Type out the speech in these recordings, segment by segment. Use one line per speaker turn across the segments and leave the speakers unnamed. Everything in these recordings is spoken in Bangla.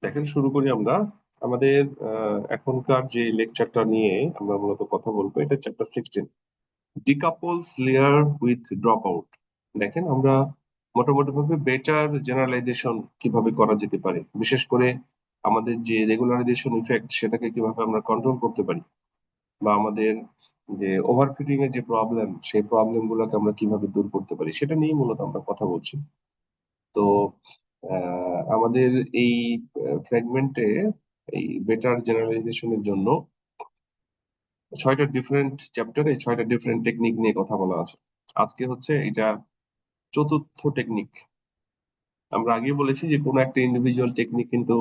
দেখেন, শুরু করি আমরা আমাদের এখনকার যে লেকচারটা নিয়ে আমরা মূলত কথা বলবো। এটা chapter 16, decouples layer with dropout. দেখেন, আমরা মোটামুটি ভাবে বেটার জেনারেলাইজেশন কিভাবে করা যেতে পারে, বিশেষ করে আমাদের যে রেগুলারাইজেশন ইফেক্ট সেটাকে কিভাবে আমরা কন্ট্রোল করতে পারি, বা আমাদের যে ওভারফিটিং এর যে প্রবলেম, সেই প্রবলেম গুলোকে আমরা কিভাবে দূর করতে পারি, সেটা নিয়ে মূলত আমরা কথা বলছি। তো আমাদের এই ফ্র্যাগমেন্টে এই বেটার জেনারেলাইজেশনের জন্য 6টা ডিফারেন্ট চ্যাপ্টারে 6টা ডিফারেন্ট টেকনিক নিয়ে কথা বলা আছে। আজকে হচ্ছে এটা চতুর্থ টেকনিক। আমরা আগে বলেছি যে কোনো একটা ইন্ডিভিজুয়াল টেকনিক কিন্তু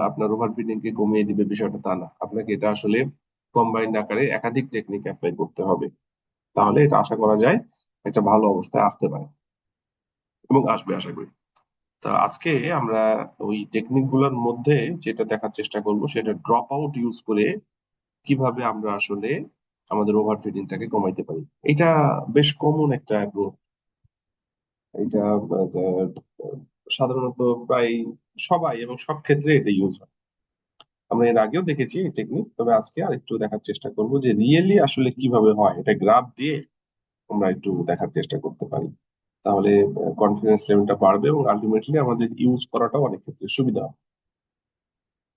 আপনার ওভারফিটিং কে কমিয়ে দিবে, বিষয়টা তা না। আপনাকে এটা আসলে কম্বাইন্ড আকারে একাধিক টেকনিক অ্যাপ্লাই করতে হবে, তাহলে এটা আশা করা যায় একটা ভালো অবস্থায় আসতে পারে এবং আসবে আশা করি। তা আজকে আমরা ওই টেকনিক গুলোর মধ্যে যেটা দেখার চেষ্টা করব সেটা ড্রপ আউট ইউজ করে কিভাবে আমরা আসলে আমাদের ওভারফিটিংটাকে কমাইতে পারি। এটা বেশ কমন একটা approach। এটা সাধারণত প্রায় সবাই এবং সব ক্ষেত্রে এটা ইউজ হয়। আমরা এর আগেও দেখেছি এই টেকনিক, তবে আজকে আর একটু দেখার চেষ্টা করব যে রিয়েলি আসলে কিভাবে হয়। এটা গ্রাফ দিয়ে আমরা একটু দেখার চেষ্টা করতে পারি, তাহলে কনফিডেন্স লেভেলটা বাড়বে এবং আলটিমেটলি আমাদের ইউজ করাটাও অনেক ক্ষেত্রে সুবিধা হবে।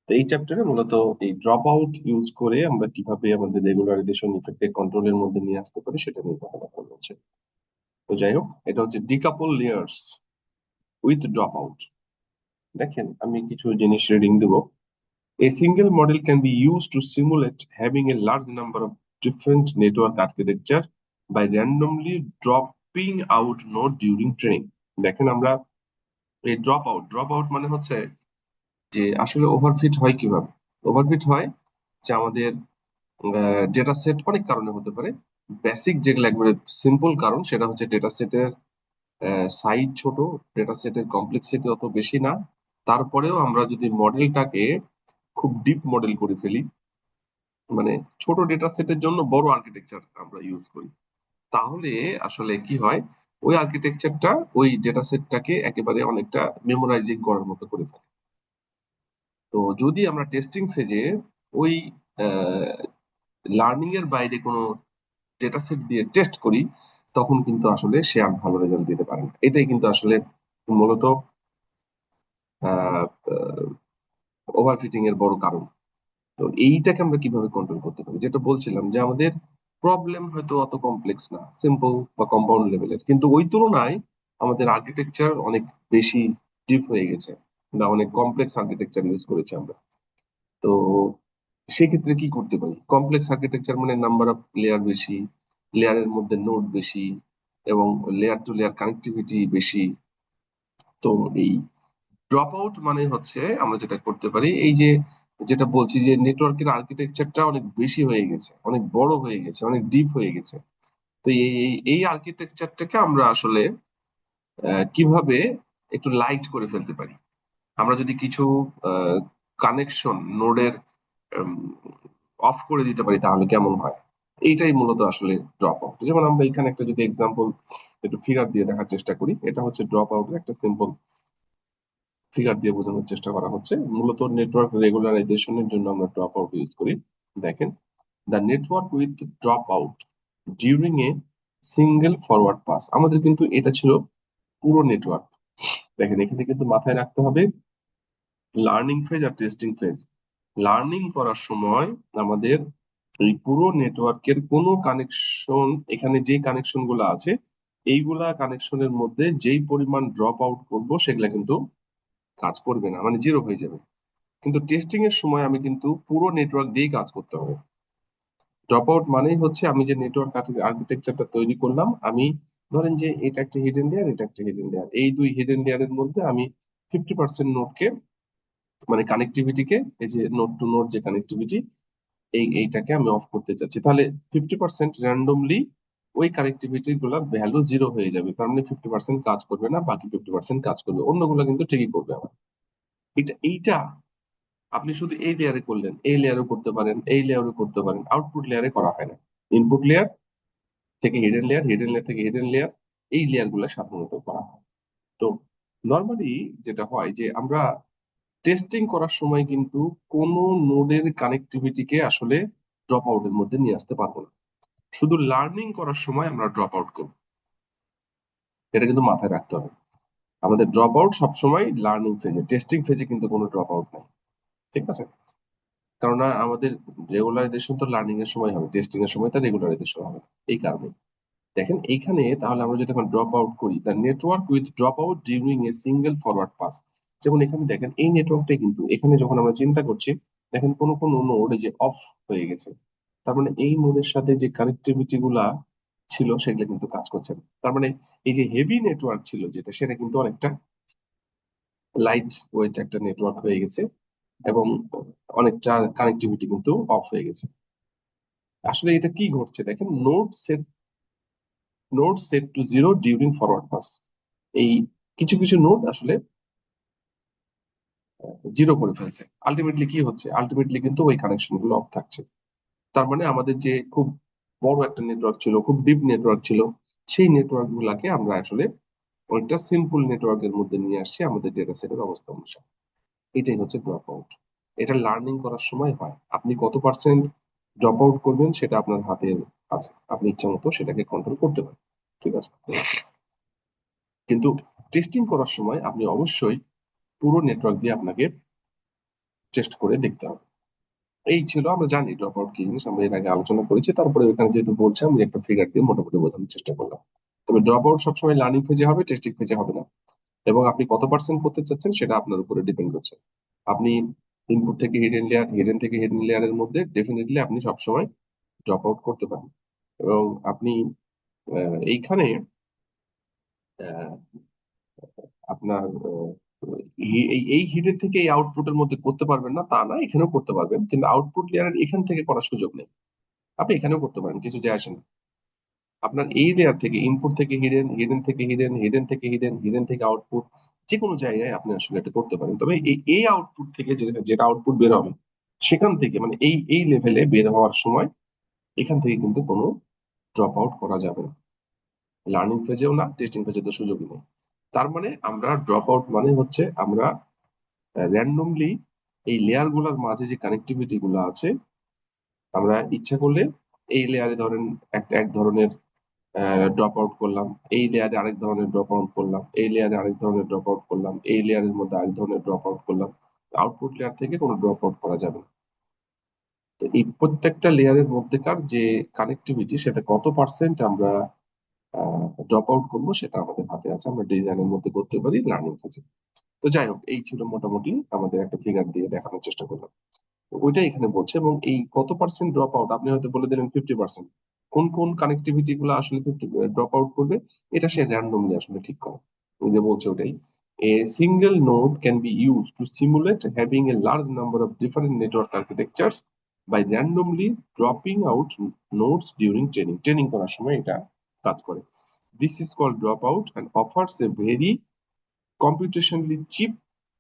তো এই চ্যাপ্টারে মূলত এই ড্রপ আউট ইউজ করে আমরা কিভাবে আমাদের রেগুলারাইজেশন ইফেক্টকে কন্ট্রোলের মধ্যে নিয়ে আসতে পারি সেটা নিয়ে কথাবার্তা বলছে। তো যাই হোক, এটা হচ্ছে ডিকাপল লেয়ার্স উইথ ড্রপ আউট। দেখেন, আমি কিছু জিনিস রিডিং দেবো। A single model can be used to simulate having a large number of different network architecture by randomly dropping out node during training. দেখেন, আমরা এই ড্রপ আউট মানে হচ্ছে যে আসলে ওভারফিট হয় কিভাবে। ওভারফিট হয় যে আমাদের ডেটা সেট অনেক কারণে হতে পারে। বেসিক যেগুলো একবারে সিম্পল কারণ, সেটা হচ্ছে ডেটা সেটের সাইজ ছোট, ডেটা সেটের কমপ্লেক্সিটি অত বেশি না। তারপরেও আমরা যদি মডেলটাকে খুব ডিপ মডেল করে ফেলি, মানে ছোট ডেটা সেটের জন্য বড় আর্কিটেকচার আমরা ইউজ করি, তাহলে আসলে কি হয়, ওই আর্কিটেকচারটা ওই ডেটা সেটটাকে একেবারে অনেকটা মেমোরাইজিং করার মতো করে ফেলে। তো যদি আমরা টেস্টিং ফেজে ওই লার্নিং এর বাইরে কোনো ডেটা সেট দিয়ে টেস্ট করি, তখন কিন্তু আসলে সে আর ভালো রেজাল্ট দিতে পারে না। এটাই কিন্তু আসলে মূলত ওভারফিটিং এর বড় কারণ। তো এইটাকে আমরা কিভাবে কন্ট্রোল করতে পারি, যেটা বলছিলাম যে আমাদের প্রবলেম হয়তো অত কমপ্লেক্স না, সিম্পল বা কম্পাউন্ড লেভেলের, কিন্তু ওই তুলনায় আমাদের আর্কিটেকচার অনেক বেশি ডিপ হয়ে গেছে, বা অনেক কমপ্লেক্স আর্কিটেকচার ইউজ করেছি আমরা। তো সেক্ষেত্রে কি করতে পারি? কমপ্লেক্স আর্কিটেকচার মানে নাম্বার অফ লেয়ার বেশি, লেয়ারের মধ্যে নোড বেশি, এবং লেয়ার টু লেয়ার কানেক্টিভিটি বেশি। তো এই ড্রপ আউট মানে হচ্ছে আমরা যেটা করতে পারি, এই যে যেটা বলছি যে নেটওয়ার্কের আর্কিটেকচারটা অনেক বেশি হয়ে গেছে, অনেক বড় হয়ে গেছে, অনেক ডিপ হয়ে গেছে। তো এই আর্কিটেকচারটাকে আমরা আসলে কিভাবে একটু লাইট করে ফেলতে পারি। আমরা যদি কিছু কানেকশন নোডের অফ করে দিতে পারি, তাহলে কেমন হয়? এইটাই মূলত আসলে ড্রপ আউট। যেমন আমরা এখানে একটা যদি এক্সাম্পল একটু ফিগার দিয়ে দেখার চেষ্টা করি, এটা হচ্ছে ড্রপ আউটের একটা সিম্পল ফিগার দিয়ে বোঝানোর চেষ্টা করা হচ্ছে। মূলত নেটওয়ার্ক রেগুলারাইজেশনের জন্য আমরা ড্রপ আউট ইউজ করি। দেখেন, the network with drop out during a single forward pass. আমাদের কিন্তু এটা ছিল পুরো নেটওয়ার্ক। দেখেন, এখানে কিন্তু মাথায় রাখতে হবে লার্নিং ফেজ আর টেস্টিং ফেজ। লার্নিং করার সময় আমাদের এই পুরো নেটওয়ার্কের কোনো কানেকশন, এখানে যে কানেকশন গুলো আছে, এইগুলা কানেকশনের মধ্যে যেই পরিমাণ ড্রপ আউট করবো সেগুলা কিন্তু কাজ করবে না, মানে জিরো হয়ে যাবে। কিন্তু টেস্টিং এর সময় আমি কিন্তু পুরো নেটওয়ার্ক দিয়েই কাজ করতে হবে। ড্রপ আউট মানেই হচ্ছে আমি যে নেটওয়ার্ক আর্কিটেকচারটা তৈরি করলাম, আমি ধরেন যে এটা একটা হিডেন লেয়ার, এটা একটা হিডেন লেয়ার, এই দুই হিডেন লেয়ারের মধ্যে আমি 50% নোডকে, মানে কানেক্টিভিটিকে, এই যে নোড টু নোড যে কানেক্টিভিটি, এইটাকে আমি অফ করতে চাচ্ছি। তাহলে 50% র্যান্ডমলি ওই কানেক্টিভিটি গুলা ভ্যালু জিরো হয়ে যাবে, তার মানে 50% কাজ করবে না, বাকি 50% কাজ করবে, অন্যগুলো কিন্তু ঠিকই করবে আমার। এইটা আপনি শুধু এই লেয়ারে করলেন, এই লেয়ারও করতে পারেন, এই লেয়ারও করতে পারেন, আউটপুট লেয়ারে করা হয় না। ইনপুট লেয়ার থেকে হিডেন লেয়ার, হিডেন লেয়ার থেকে হিডেন লেয়ার, এই লেয়ার গুলো সাধারণত করা হয়। তো নর্মালি যেটা হয় যে আমরা টেস্টিং করার সময় কিন্তু কোনো নোডের কানেক্টিভিটিকে আসলে ড্রপ আউটের মধ্যে নিয়ে আসতে পারবো না। শুধু লার্নিং করার সময় আমরা ড্রপ আউট করবো, এটা কিন্তু মাথায় রাখতে হবে। আমাদের ড্রপ আউট সবসময় লার্নিং ফেজে, টেস্টিং ফেজে কিন্তু কোনো ড্রপ আউট নাই। ঠিক আছে? কেননা আমাদের রেগুলারাইজেশন তো লার্নিং এর সময় হবে, টেস্টিং এর সময় তার রেগুলারাইজেশন হবে। এই কারণে দেখেন এইখানে তাহলে আমরা যদি এখন ড্রপ আউট করি, the network with drop out during a single forward pass. যেমন এখানে দেখেন এই নেটওয়ার্কটাই কিন্তু এখানে যখন আমরা চিন্তা করছি, দেখেন কোন কোন নোড যে অফ হয়ে গেছে, তার মানে এই নোডের সাথে যে কানেক্টিভিটি গুলা ছিল সেগুলো কিন্তু কাজ করছে না। তার মানে এই যে হেভি নেটওয়ার্ক ছিল যেটা, সেটা কিন্তু অনেকটা লাইট ওয়েট একটা নেটওয়ার্ক হয়ে গেছে, এবং অনেকটা কানেক্টিভিটি কিন্তু অফ হয়ে গেছে। আসলে এটা কি ঘটছে দেখেন, node set to zero during forward pass. এই কিছু কিছু নোড আসলে জিরো করে ফেলছে। আলটিমেটলি কি হচ্ছে, আলটিমেটলি কিন্তু ওই কানেকশন গুলো অফ থাকছে। তার মানে আমাদের যে খুব বড় একটা নেটওয়ার্ক ছিল, খুব ডিপ নেটওয়ার্ক ছিল, সেই নেটওয়ার্ক গুলাকে আমরা আসলে অনেকটা সিম্পল নেটওয়ার্কের মধ্যে নিয়ে আসছি আমাদের ডেটা সেটের অবস্থা অনুসারে। এটাই হচ্ছে ড্রপ আউট। এটা লার্নিং করার সময় হয়। আপনি কত পার্সেন্ট ড্রপ আউট করবেন সেটা আপনার হাতে আছে, আপনি ইচ্ছা মতো সেটাকে কন্ট্রোল করতে পারেন। ঠিক আছে? কিন্তু টেস্টিং করার সময় আপনি অবশ্যই পুরো নেটওয়ার্ক দিয়ে আপনাকে টেস্ট করে দেখতে হবে। এই ছিল, আমরা জানি ড্রপ আউট কি জিনিস, আমরা এর আগে আলোচনা করেছি। তারপরে ওখানে যেহেতু বলছি, আমি একটা ফিগার দিয়ে মোটামুটি বোঝানোর চেষ্টা করলাম। তবে ড্রপ আউট সবসময় লার্নিং ফেজে হবে, টেস্টিং ফেজে হবে না। এবং আপনি কত পার্সেন্ট করতে চাচ্ছেন সেটা আপনার উপরে ডিপেন্ড করছে। আপনি ইনপুট থেকে হিডেন লেয়ার, হিডেন থেকে হিডেন লেয়ারের মধ্যে ডেফিনেটলি আপনি সবসময় ড্রপ আউট করতে পারেন। এবং আপনি এইখানে আহ, আপনার এই হিডেন থেকে এই আউটপুটের মধ্যে করতে পারবেন না তা না, এখানেও করতে পারবেন, কিন্তু আউটপুট লেয়ারের এখান থেকে করার সুযোগ নেই। আপনি এখানেও করতে পারেন, কিছু যায় আসে না। আপনার এই লেয়ার থেকে, ইনপুট থেকে হিডেন, হিডেন থেকে হিডেন, হিডেন থেকে হিডেন, হিডেন থেকে আউটপুট, যে কোনো জায়গায় আপনি আসলে এটা করতে পারেন। তবে এই আউটপুট থেকে যেটা যেটা আউটপুট বের হবে, সেখান থেকে মানে এই লেভেলে বের হওয়ার সময় এখান থেকে কিন্তু কোনো ড্রপ আউট করা যাবে না। লার্নিং ফেজেও না, টেস্টিং ফেজে তো সুযোগই নেই। তার মানে আমরা ড্রপ আউট মানে হচ্ছে আমরা র্যান্ডমলি এই লেয়ার গুলার মাঝে যে কানেক্টিভিটি গুলো আছে, আমরা ইচ্ছা করলে এই লেয়ারে ধরেন একটা এক ধরনের ড্রপ আউট করলাম, এই লেয়ারে আরেক ধরনের ড্রপ আউট করলাম, এই লেয়ারে আরেক ধরনের ড্রপ আউট করলাম, এই লেয়ারের মধ্যে আরেক ধরনের ড্রপ আউট করলাম। আউটপুট লেয়ার থেকে কোনো ড্রপ আউট করা যাবে না। তো এই প্রত্যেকটা লেয়ারের মধ্যেকার যে কানেক্টিভিটি, সেটা কত পার্সেন্ট আমরা ড্রপ আউট করবো সেটা আমাদের হাতে আছে, আমরা ডিজাইনের মধ্যে করতে পারি লার্নিং ফেজে। তো যাই হোক, এই ছিল মোটামুটি আমাদের একটা ফিগার দিয়ে দেখানোর চেষ্টা করলাম। তো ওইটাই এখানে বলছে। এবং এই কত পার্সেন্ট ড্রপ আউট, আপনি হয়তো বলে দিলেন 50%, কোন কোন কানেক্টিভিটি গুলো আসলে ড্রপ আউট করবে, এটা সে র্যান্ডমলি আসলে ঠিক করে। ওই যে বলছে ওটাই, a single node can be use to simulate having a large number of different network architectures by randomly dropping out nodes during training. Training করার সময় এটা কাজ করে। This is called dropout and offers a very computationally cheap.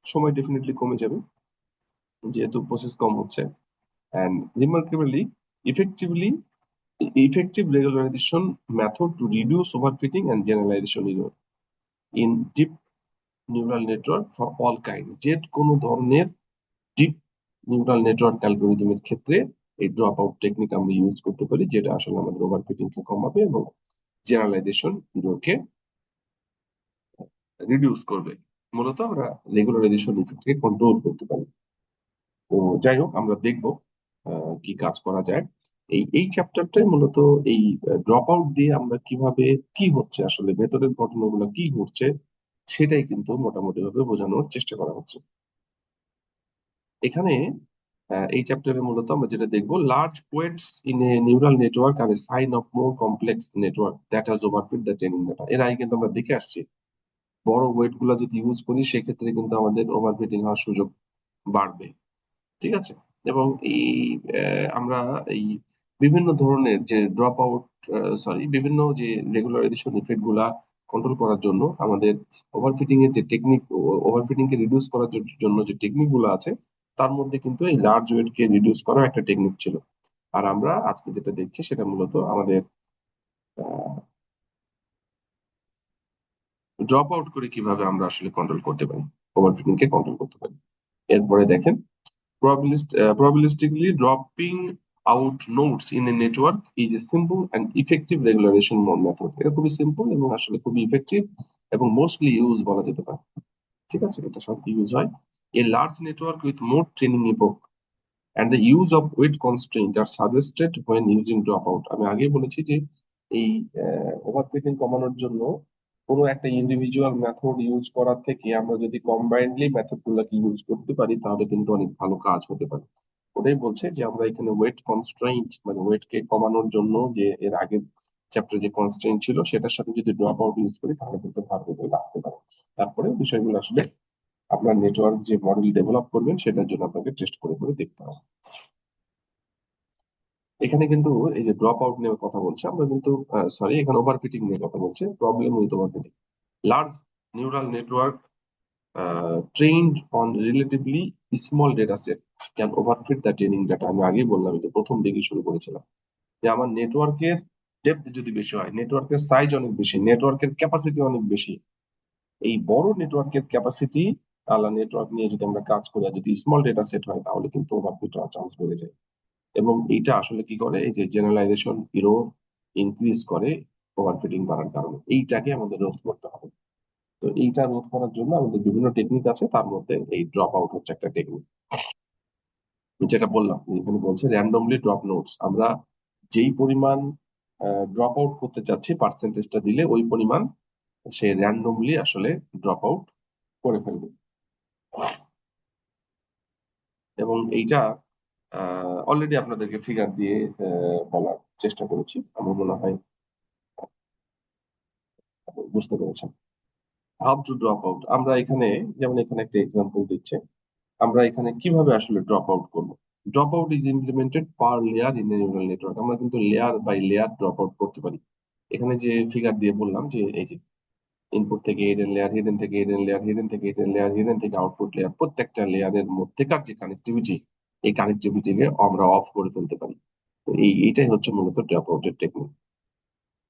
সময় ডেফিনেটলি কমে যাবে যেহেতু প্রসেস কম হচ্ছে। And remarkably effectively effective regularization method to reduce overfitting and generalization error in deep neural network for all kind। যে কোনো ধরনের ডিপ নিউরাল নেটওয়ার্ক অ্যালগোরিদমের ক্ষেত্রে এই ড্রপ আউট টেকনিক আমরা ইউজ করতে পারি, যেটা আসলে আমাদের ওভারফিটিং কে কমাবে এবং জেনারেলাইজেশন এররকে রিডিউস করবে। মূলত আমরা রেগুলারাইজেশন ইফেক্টকে কন্ট্রোল করতে পারি। তো যাই হোক, আমরা দেখবো কি কাজ করা যায়। এই চ্যাপ্টারটাই মূলত এই ড্রপ আউট দিয়ে আমরা কিভাবে, কি হচ্ছে আসলে ভেতরের ঘটনাগুলো কি ঘটছে, সেটাই কিন্তু মোটামুটি ভাবে বোঝানোর চেষ্টা করা হচ্ছে এখানে। এই চ্যাপ্টারে মূলত আমরা যেটা দেখবো, large weights in a neural network are a sign of more complex network that has overfit the training data. এর আগে কিন্তু আমরা দেখে আসছি, বড় ওয়েট গুলা যদি ইউজ করি সেক্ষেত্রে কিন্তু আমাদের ওভারফিটিং হওয়ার সুযোগ বাড়বে। ঠিক আছে? এবং এই আমরা এই বিভিন্ন ধরনের যে ড্রপ আউট, সরি, বিভিন্ন যে রেগুলারাইজেশন ইফেক্ট গুলা কন্ট্রোল করার জন্য আমাদের ওভারফিটিং এর যে টেকনিক, ওভারফিটিং কে রিডিউস করার জন্য যে টেকনিক গুলো আছে, তার মধ্যে কিন্তু এই লার্জ ওয়েট কে রিডিউস করা একটা টেকনিক ছিল। আর আমরা আজকে যেটা দেখছি সেটা মূলত আমাদের ড্রপ আউট করে কিভাবে আমরা আসলে কন্ট্রোল করতে পারি, ওভারফিটিং কে কন্ট্রোল করতে পারি। এরপরে দেখেন, probabilistically dropping out nodes in a network is a simple and effective regularization method. এটা খুবই সিম্পল এবং আসলে খুবই ইফেক্টিভ এবং মোস্টলি ইউজ বলা যেতে পারে। ঠিক আছে, এটা সব ইউজ হয়। A large network with more training epoch and the use of weight constraint are suggested when using dropout. আমি আগেই বলেছি যে এই ওভারফিটিং কমানোর জন্য কোনো একটা ইন্ডিভিজুয়াল মেথড ইউজ করার থেকে আমরা যদি কম্বাইন্ডলি মেথড গুলোকে ইউজ করতে পারি তাহলে কিন্তু অনেক ভালো কাজ হতে পারে। ওটাই বলছে যে আমরা এখানে ওয়েট কনস্ট্রেইন্ট মানে ওয়েট কে কমানোর জন্য যে এর আগের চ্যাপ্টারে যে কনস্ট্রেইন্ট ছিল সেটার সাথে যদি ড্রপ আউট ইউজ করি তাহলে কিন্তু ভালো রেজাল্ট আসতে পারে। তারপরে বিষয়গুলো আসলে আপনার নেটওয়ার্ক যে মডেল ডেভেলপ করবেন সেটার জন্য আপনাকে টেস্ট করে করে দেখতে হবে। এখানে কিন্তু এই যে ড্রপ আউট নিয়ে কথা বলছে, আমরা কিন্তু সরি এখানে ওভারফিটিং নিয়ে কথা বলছে, problem with overfitting. Large neural network trained on relatively small data set can overfit the training data। আমি আগেই বললাম, এটা প্রথম দিকে শুরু করেছিলাম যে আমার নেটওয়ার্কের ডেপথ যদি বেশি হয়, নেটওয়ার্কের সাইজ অনেক বেশি, নেটওয়ার্কের ক্যাপাসিটি অনেক বেশি, এই বড় নেটওয়ার্কের ক্যাপাসিটি আলা নেটওয়ার্ক নিয়ে যদি আমরা কাজ করি আর যদি স্মল ডেটা সেট হয় তাহলে কিন্তু ওভারফিট হওয়ার চান্স বেড়ে যায়। এবং এইটা আসলে কি করে, এই যে জেনারেলাইজেশন ইরো ইনক্রিজ করে ওভারফিটিং বাড়ার কারণে, এইটাকে আমাদের রোধ করতে হবে। তো এইটা রোধ করার জন্য আমাদের বিভিন্ন টেকনিক আছে, তার মধ্যে এই ড্রপ আউট হচ্ছে একটা টেকনিক। যেটা বললাম এখানে বলছে র্যান্ডমলি ড্রপ নোটস, আমরা যেই পরিমাণ ড্রপ আউট করতে চাচ্ছি পার্সেন্টেজটা দিলে ওই পরিমাণ সে র্যান্ডমলি আসলে ড্রপ আউট করে ফেলবে। এবং এইটা অলরেডি আপনাদেরকে ফিগার দিয়ে বলার চেষ্টা করেছি, আমার মনে হয় বুঝতে পেরেছেন। হাউ টু ড্রপ আউট, আমরা এখানে যেমন এখানে একটা এক্সাম্পল দিচ্ছে, আমরা এখানে কিভাবে আসলে ড্রপ আউট করবো। Dropout is implemented per layer in neural network, আমরা কিন্তু layer by layer dropout করতে পারি। এখানে যে ফিগার দিয়ে বললাম যে এই যে ইনপুট থেকে হিডেন লেয়ার, হিডেন থেকে হিডেন লেয়ার, হিডেন থেকে হিডেন লেয়ার, হিডেন থেকে আউটপুট লেয়ার, প্রত্যেকটা লেয়ারের মধ্যেকার যে কানেক্টিভিটি, এই কানেক্টিভিটিকে আমরা অফ করে ফেলতে পারি। তো এইটাই হচ্ছে মূলত ড্রপ আউটের technique.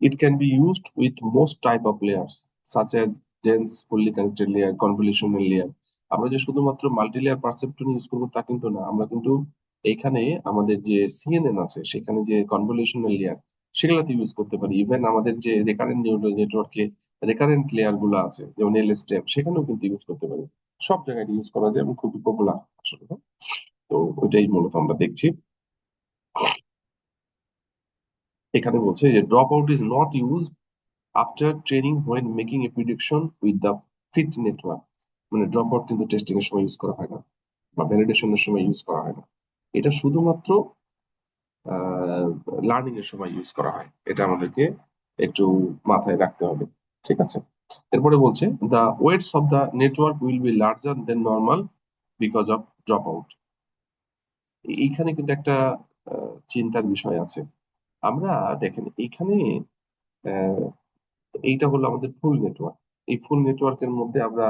It can be used with most type of layers, such as dense, fully connected layer, convolutional layer. আমরা যে শুধুমাত্র মাল্টি লেয়ার পারসেপ্ট্রন ইউজ করবো তা কিন্তু না, আমরা কিন্তু এখানে আমাদের যে সিএনএন আছে সেখানে যে কনভলিউশনাল লেয়ার সেগুলোতে ইউজ করতে পারি। ইভেন আমাদের যে রেকারেন্ট নিউরাল নেটওয়ার্কে রেকারেন্ট লেয়ার গুলো আছে যেমন এলএসটেম সেখানেও কিন্তু ইউজ করতে পারি। সব জায়গায় ইউজ করা যায় এবং খুবই পপুলার আসলে। তো ওইটাই মূলত আমরা দেখছি। এখানে বলছে যে dropout is not use after training when making a prediction with the fit network. মানে ড্রপ আউট কিন্তু টেস্টিং এর সময় ইউজ করা হয় না বা ভ্যালিডেশনের সময় ইউজ করা হয় না, এটা শুধুমাত্র লার্নিং এর সময় ইউজ করা হয়। এটা আমাদেরকে একটু মাথায় রাখতে হবে। ঠিক আছে, এরপরে বলছে the weights of the network will be larger than normal because of dropout. এইখানে কিন্তু একটা চিন্তার বিষয় আছে। আমরা দেখেন এইখানে আহ, এইটা হলো আমাদের ফুল নেটওয়ার্ক। এই ফুল নেটওয়ার্কের মধ্যে আমরা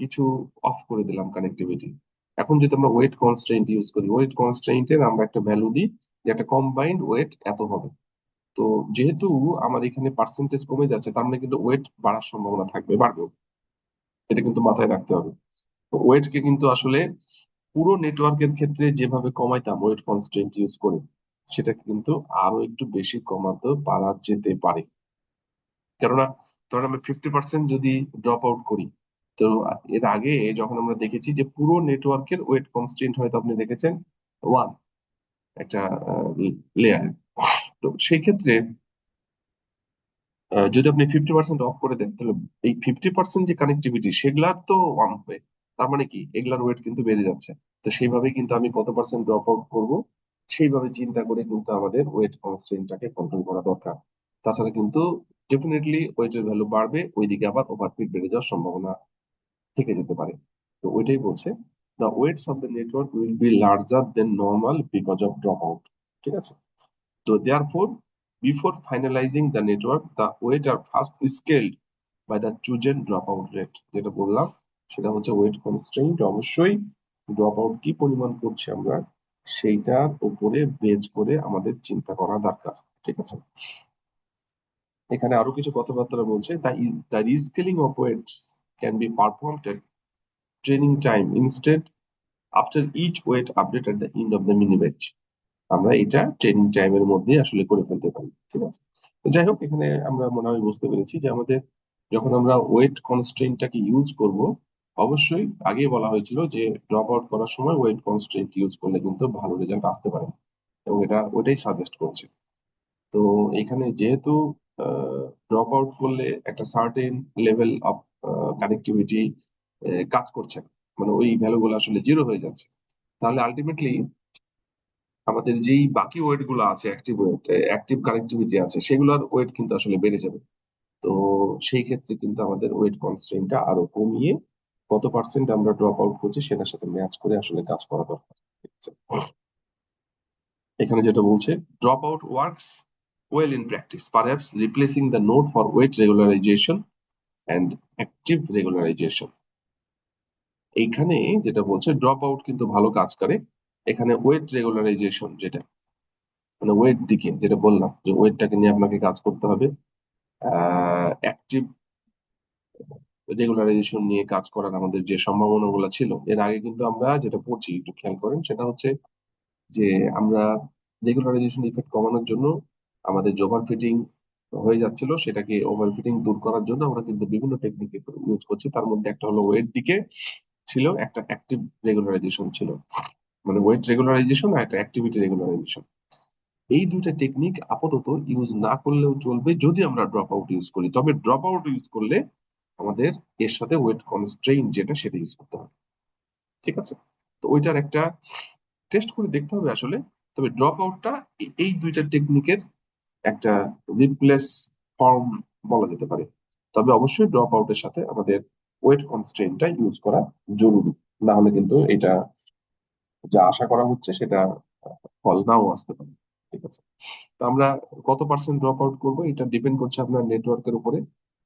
কিছু অফ করে দিলাম কানেক্টিভিটি। এখন যদি আমরা ওয়েট কনস্ট্রেইন্ট ইউজ করি, ওয়েট কনস্ট্রেইন্টের আমরা একটা ভ্যালু দিই যে একটা কম্বাইন্ড ওয়েট এত হবে। তো যেহেতু আমার এখানে পার্সেন্টেজ কমে যাচ্ছে তার মানে কিন্তু ওয়েট বাড়ার সম্ভাবনা থাকবে, বাড়বেও। এটা কিন্তু মাথায় রাখতে হবে। তো ওয়েটকে কিন্তু আসলে পুরো নেটওয়ার্কের ক্ষেত্রে যেভাবে কমাইতাম ওয়েট কনস্ট্রেইন্ট ইউজ করে, সেটাকে কিন্তু আরো একটু বেশি কমাতে পারা যেতে পারে। কেননা ধরেন আমরা 50% যদি ড্রপ আউট করি, তো এর আগে যখন আমরা দেখেছি যে পুরো নেটওয়ার্কের ওয়েট কনস্ট্রেন্ট হয়তো আপনি দেখেছেন ওয়ান একটা লেয়ার। তো সেই ক্ষেত্রে যদি আপনি 50% অফ করে দেন তাহলে এই 50% যে কানেক্টিভিটি সেগুলার তো ওয়ান হবে। তার মানে কি এগুলার ওয়েট কিন্তু বেড়ে যাচ্ছে। তো সেইভাবে কিন্তু আমি কত পার্সেন্ট ড্রপ আউট করবো সেইভাবে চিন্তা করে কিন্তু আমাদের ওয়েট কনস্ট্রেন্টটাকে কন্ট্রোল করা দরকার। তাছাড়া কিন্তু ডেফিনেটলি ওয়েটের ভ্যালু বাড়বে, ওইদিকে আবার ওভারফিট বেড়ে যাওয়ার সম্ভাবনা থেকে যেতে পারে। তো ওইটাই বলছে the weights of the network will be larger than normal because of dropout. ঠিক আছে, তো therefore before finalizing the network the weight are first scaled by the chosen dropout rate। যেটা বললাম সেটা হচ্ছে ওয়েট কনস্ট্রেইন্ট অবশ্যই ড্রপ আউট কি পরিমাণ করছি আমরা সেইটার উপরে বেজ করে আমাদের চিন্তা করা দরকার। ঠিক আছে, এখানে আরো কিছু কথাবার্তা বলছে the rescaling of weights can be performed at training time instead after each weight update at the end of the mini batch. আমরা এটা ট্রেনিং টাইমের মধ্যে আসলে করে ফেলতে পারি। ঠিক আছে, তো যাই হোক, এখানে আমরা মনে হয় বুঝতে পেরেছি যে আমাদের যখন আমরা ওয়েট কনস্ট্রেইনটাকে ইউজ করব, অবশ্যই আগে বলা হয়েছিল যে ড্রপ আউট করার সময় ওয়েট কনস্ট্রেইন্ট ইউজ করলে কিন্তু ভালো রেজাল্ট আসতে পারে, এবং এটা ওটাই সাজেস্ট করছে। তো এখানে যেহেতু ড্রপ আউট করলে একটা সার্টেন লেভেল অফ কানেক্টিভিটি কাজ করছে না, মানে ওই ভ্যালুগুলো আসলে জিরো হয়ে যাচ্ছে, তাহলে আলটিমেটলি আমাদের যেই বাকি ওয়েট গুলো আছে, অ্যাক্টিভ ওয়েট, অ্যাক্টিভ কানেক্টিভিটি আছে, সেগুলোর ওয়েট কিন্তু আসলে বেড়ে যাবে। তো সেই ক্ষেত্রে কিন্তু আমাদের ওয়েট কনস্ট্রেইনটা আরো কমিয়ে কত পার্সেন্ট আমরা ড্রপ আউট করছি সেটার সাথে ম্যাচ করে আসলে কাজ করা দরকার। ঠিক আছে? এখানে যেটা বলছে, drop out works well in practice, perhaps replacing the note for wait regularisation and active regularisation. এইখানে যেটা বলছে, ড্রপ আউট কিন্তু ভালো কাজ করে এখানে ওয়েট রেগুলারাইজেশন, যেটা মানে ওয়েট দিকে যেটা বললাম যে ওয়েটটাকে নিয়ে আপনাকে কাজ করতে হবে, অ্যাক্টিভ রেগুলারাইজেশন নিয়ে কাজ করার আমাদের যে সম্ভাবনাগুলো ছিল এর আগে, কিন্তু আমরা যেটা পড়ছি একটু খেয়াল করেন, সেটা হচ্ছে যে আমরা রেগুলারাইজেশন ইফেক্ট কমানোর জন্য আমাদের যে ওভার ফিটিং হয়ে যাচ্ছিল সেটাকে ওভার ফিটিং দূর করার জন্য আমরা কিন্তু বিভিন্ন টেকনিক ইউজ করছি। তার মধ্যে একটা হলো ওয়েট দিকে ছিল, একটা অ্যাক্টিভ রেগুলারাইজেশন ছিল, মানে ওয়েট রেগুলারাইজেশন আর একটা অ্যাক্টিভিটি রেগুলারাইজেশন। এই দুইটা টেকনিক আপাতত ইউজ না করলেও চলবে যদি আমরা ড্রপ আউট ইউজ করি, তবে ড্রপ আউট ইউজ করলে আমাদের এর সাথে ওয়েট কনস্ট্রেইন যেটা সেটা ইউজ করতে হবে। ঠিক আছে, তো ওইটার একটা টেস্ট করে দেখতে হবে আসলে। তবে ড্রপ আউটটা এই দুইটা টেকনিকের একটা রিপ্লেস ফর্ম বলা যেতে পারে। তবে অবশ্যই ড্রপ আউটের সাথে আমাদের ওয়েট কনস্ট্রেইনটা ইউজ করা জরুরি, না হলে কিন্তু এটা যা আশা করা হচ্ছে সেটা ফল নাও আসতে পারে। ঠিক আছে, তো আমরা কত পার্সেন্ট ড্রপ আউট করবো এটা ডিপেন্ড করছে আপনার নেটওয়ার্কের উপরে।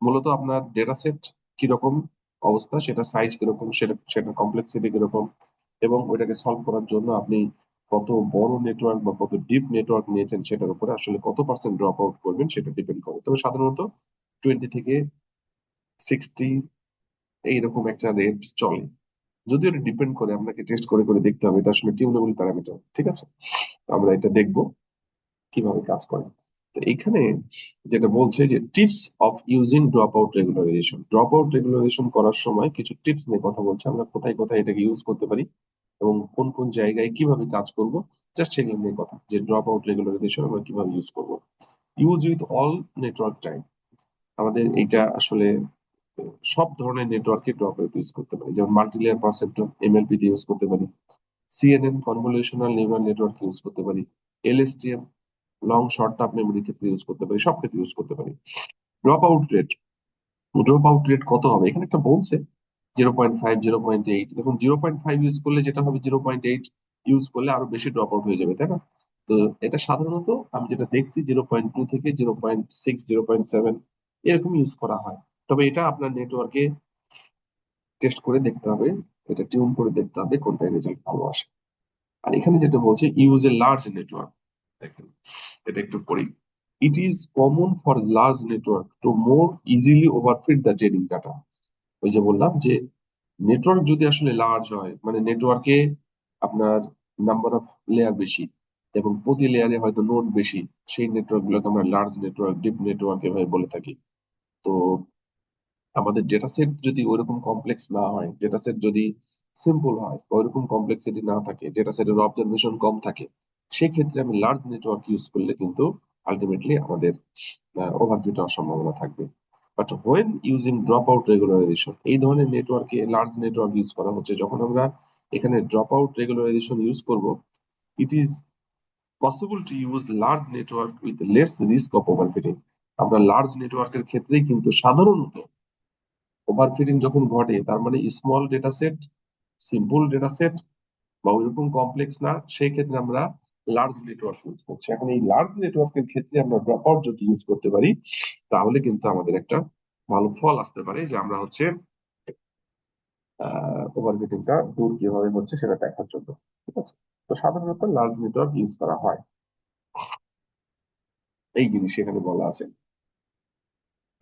মূলত আপনার ডেটা সেট কিরকম অবস্থা, সেটা সাইজ কিরকম, সেটা সেটা কমপ্লেক্সিটি কিরকম, এবং ওইটাকে সলভ করার জন্য আপনি কত বড় নেটওয়ার্ক বা কত ডিপ নেটওয়ার্ক নিয়েছেন সেটার উপরে আসলে কত পার্সেন্ট ড্রপ আউট করবেন সেটা ডিপেন্ড করে। তবে সাধারণত 20 থেকে 60 এইরকম একটা রেট চলে। যদিও এটা ডিপেন্ড করে, আপনাকে টেস্ট করে করে দেখতে হবে, এটা আসলে টিউনেবল প্যারামিটার। ঠিক আছে, আমরা এটা দেখবো কিভাবে কাজ করে। তো এখানে যেটা বলছে যে tips of using drop out regularisation, drop out regularisation করার সময় কিছু টিপস নিয়ে কথা বলছে, আমরা কোথায় কোথায় এটাকে ইউজ করতে পারি এবং কোন কোন জায়গায় কিভাবে কাজ করব, জাস্ট সেগুলো নিয়ে কথা, যে ড্রপ আউট রেগুলারাইজেশন আমরা কিভাবে ইউজ করব। Use with all network type, আমাদের এটা আসলে সব ধরনের নেটওয়ার্কে ড্রপ আউট ইউজ করতে পারি, যেমন মাল্টিলেয়ার পারসেপ্ট্রন এমএলপি তে ইউজ করতে পারি, সিএনএন কনভলিউশনাল নিউরাল নেটওয়ার্ক ইউজ করতে পারি, এলএসটিএম লং শর্ট টার্ম মেমোরির ক্ষেত্রে ইউজ করতে পারি, সব ক্ষেত্রে ইউজ করতে পারি। Drop out rate, drop out rate কত হবে এখানে একটা বলছে, 0.5, 0.8। দেখুন 0.5 ইউজ করলে যেটা হবে, 0.8 ইউজ করলে আরো বেশি ড্রপ আউট হয়ে যাবে, তাই না? তো এটা সাধারণত আমি যেটা দেখছি 0.2 থেকে 0.6, 0.7 এরকম ইউজ করা হয়। তবে এটা আপনার নেটওয়ার্কে টেস্ট করে দেখতে হবে, এটা টিউন করে দেখতে হবে কোনটা রেজাল্ট ভালো আসে। আর এখানে যেটা বলছে, ইউজ এ লার্জ নেটওয়ার্ক, দেখেন এটা একটু পড়ি। It is common for large network to more easily overfit the training data. ওই যে বললাম যে নেটওয়ার্ক যদি আসলে লার্জ হয়, মানে নেটওয়ার্কে আপনার নাম্বার অফ লেয়ার বেশি এবং প্রতি লেয়ারে হয়তো নোড বেশি, সেই নেটওয়ার্ক গুলোকে আমরা লার্জ নেটওয়ার্ক, ডিপ নেটওয়ার্ক এভাবে বলে থাকি। তো আমাদের ডেটা সেট যদি ওইরকম কমপ্লেক্স না হয়, ডেটা সেট যদি সিম্পল হয়, ওইরকম কমপ্লেক্সিটি না থাকে, ডেটা সেটের অবজারভেশন কম থাকে, সেক্ষেত্রে আমি লার্জ নেটওয়ার্ক ইউজ করলে কিন্তু আলটিমেটলি আমাদের ওভারভিউ হওয়ার সম্ভাবনা থাকবে। But when using drop out regularisation, এই ধরনের নেটওয়ার্কে লার্জ নেটওয়ার্ক ইউজ করা হচ্ছে, যখন আমরা এখানে ড্রপ আউট রেগুলারাইজেশন ইউজ করব, it is possible to use large network with less risk of overfitting. আমরা লার্জ নেটওয়ার্কের ক্ষেত্রেই কিন্তু সাধারণত ওভারফিটিং যখন ঘটে, তার মানে small data set, simple data set বা ওইরকম কমপ্লেক্স না, সেই ক্ষেত্রে আমরা লার্জ নেটওয়ার্ক ইউজ করছি। এখন এই লার্জ নেটওয়ার্কের ক্ষেত্রে আমরা ড্রপ আউট যদি ইউজ করতে পারি, তাহলে কিন্তু আমাদের একটা ভালো ফল আসতে পারে, যে আমরা হচ্ছে ওভারফিটিংটা দূর কিভাবে হচ্ছে সেটা দেখার জন্য। ঠিক আছে, তো সাধারণত লার্জ নেটওয়ার্ক ইউজ করা হয়, এই জিনিস এখানে বলা আছে।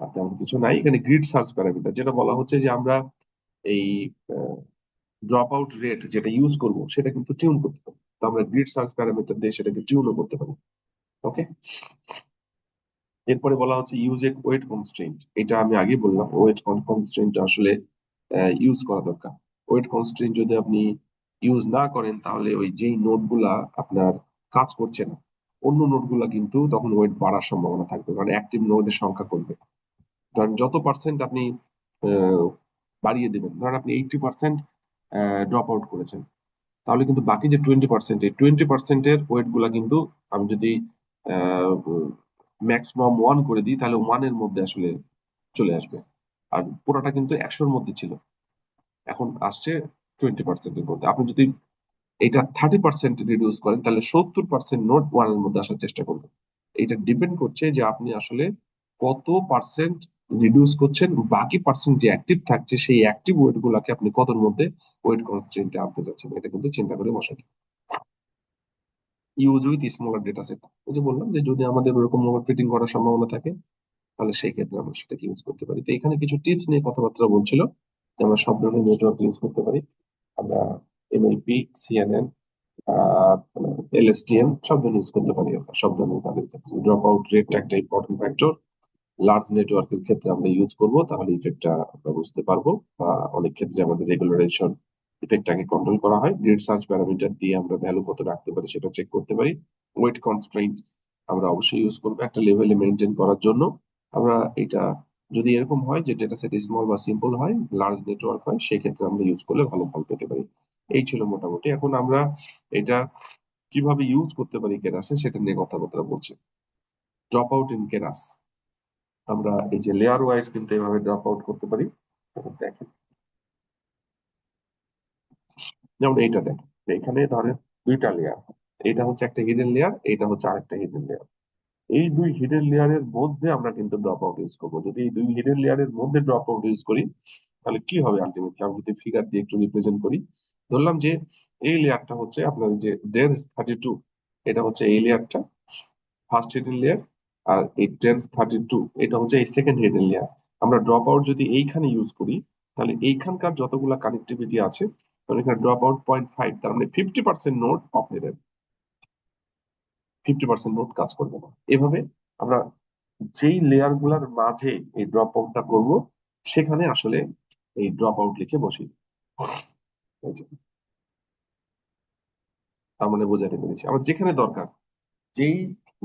আর তেমন কিছু নাই এখানে। গ্রিড সার্চ প্যারামিটার যেটা বলা হচ্ছে যে আমরা এই ড্রপ আউট রেট যেটা ইউজ করব সেটা কিন্তু টিউন করতে পারি। তো আমরা গ্রিড সার্চ প্যারামিটার দিয়ে সেটাকে টিউনও করতে পারি। ওকে। এরপরে বলা হচ্ছে ইউজ এ ওয়েট কনস্ট্রেইন্ট। এটা আমি আগে বললাম, ওয়েট কনস্ট্রেইন্ট আসলে ইউজ করা দরকার। ওয়েট কনস্ট্রেইন্ট যদি আপনি ইউজ না করেন তাহলে ওই যেই নোড গুলা আপনার কাজ করছে না, অন্য নোড গুলা কিন্তু তখন ওয়েট বাড়ার সম্ভাবনা থাকবে, কারণ অ্যাক্টিভ নোডের সংখ্যা কমবে। ধরেন যত পার্সেন্ট আপনি আহ, বাড়িয়ে দেবেন, ধরেন আপনি 80% ড্রপ আউট করেছেন, তাহলে কিন্তু বাকি যে 20%, এই 20%-এর ওয়েট গুলা কিন্তু আমি যদি ম্যাক্সিমাম 1 করে দিই তাহলে 1-এর মধ্যে আসলে চলে আসবে। আর পুরোটা কিন্তু 100-র মধ্যে ছিল, এখন আসছে 20%-এর মধ্যে। আপনি যদি এটা 30% রিডিউস করেন তাহলে 70% নোট 1-এর মধ্যে আসার চেষ্টা করবেন। এটা ডিপেন্ড করছে যে আপনি আসলে কত পার্সেন্ট রিডিউস করছেন, বাকি পার্সেন্ট যে অ্যাক্টিভ থাকছে সেই অ্যাক্টিভ ওয়েট গুলাকে আপনি কতর মধ্যে ওয়েট কনস্ট্রেন্টে আনতে চাচ্ছেন, এটা কিন্তু চিন্তা করে বসাতে। Use with smaller data set, ওই যে বললাম যে যদি আমাদের ওরকম ওভার ফিটিং করার সম্ভাবনা থাকে তাহলে সেই ক্ষেত্রে আমরা সেটাকে ইউজ করতে পারি। তো এখানে কিছু টিপস নিয়ে কথাবার্তা বলছিল যে আমরা সব ধরনের নেটওয়ার্ক ইউজ করতে পারি। আমরা এমএলপি, সিএনএন, এলএসটিএম সব ধরনের ইউজ করতে পারি। আমরা সব ধরনের তাদের ক্ষেত্রে ড্রপ আউট রেটটা একটা ইম্পর্টেন্ট ফ্যাক্টর। লার্জ নেটওয়ার্কের ক্ষেত্রে আমরা ইউজ করব, তাহলে ইফেক্টটা আমরা বুঝতে পারবো। বা অনেক ক্ষেত্রে আমাদের রেগুলারাইজেশন ইফেক্টটাকে কন্ট্রোল করা হয়, গ্রিড সার্চ প্যারামিটার দিয়ে আমরা ভ্যালু কত রাখতে পারি সেটা চেক করতে পারি। ওয়েট কনস্ট্রেইন্ট আমরা অবশ্যই ইউজ করবো একটা লেভেলে মেনটেন করার জন্য। আমরা এটা যদি এরকম হয় যে ডেটা সেট স্মল বা সিম্পল হয়, লার্জ নেটওয়ার্ক হয়, সেক্ষেত্রে আমরা ইউজ করলে ভালো ফল পেতে পারি। এই ছিল মোটামুটি। এখন আমরা এটা কিভাবে ইউজ করতে পারি কেরাসে সেটা নিয়ে কথাবার্তা বলছি। ড্রপ আউট ইন কেরাস, আমরা এই যে লেয়ার ওয়াইজ কিন্তু এভাবে ড্রপ আউট করতে পারি। দেখেন, যেমন এইটা দেখেন, এখানে ধরেন দুইটা লেয়ার, এটা হচ্ছে একটা হিডেন লেয়ার, এটা হচ্ছে আরেকটা হিডেন লেয়ার। এই দুই হিডেন লেয়ারের মধ্যে আমরা কিন্তু ড্রপ আউট ইউজ করবো। যদি এই দুই হিডেন লেয়ারের মধ্যে ড্রপ আউট ইউজ করি তাহলে কি হবে আলটিমেটলি, আমি যদি ফিগার দিয়ে একটু রিপ্রেজেন্ট করি। ধরলাম যে এই লেয়ারটা হচ্ছে আপনার যে ডেন্স 32, এটা হচ্ছে এই লেয়ারটা, ফার্স্ট হিডেন লেয়ার। আর এই ডেন্স 32 এটা হচ্ছে এই সেকেন্ড হিডেন লেয়ার। আমরা ড্রপ আউট যদি এইখানে ইউজ করি তাহলে এইখানকার যতগুলা কানেক্টিভিটি আছে, তাহলে এখানে ড্রপ আউট 0.5, তার মানে 50% নোড অফ হয়ে যাবে, 50% নোড কাজ করবে না। এভাবে আমরা যেই লেয়ার গুলার মাঝে এই ড্রপ আউটটা করবো সেখানে আসলে এই ড্রপ আউট লিখে বসি। এই যে, তার মানে বোঝাতে পেরেছি আমার যেখানে দরকার, যেই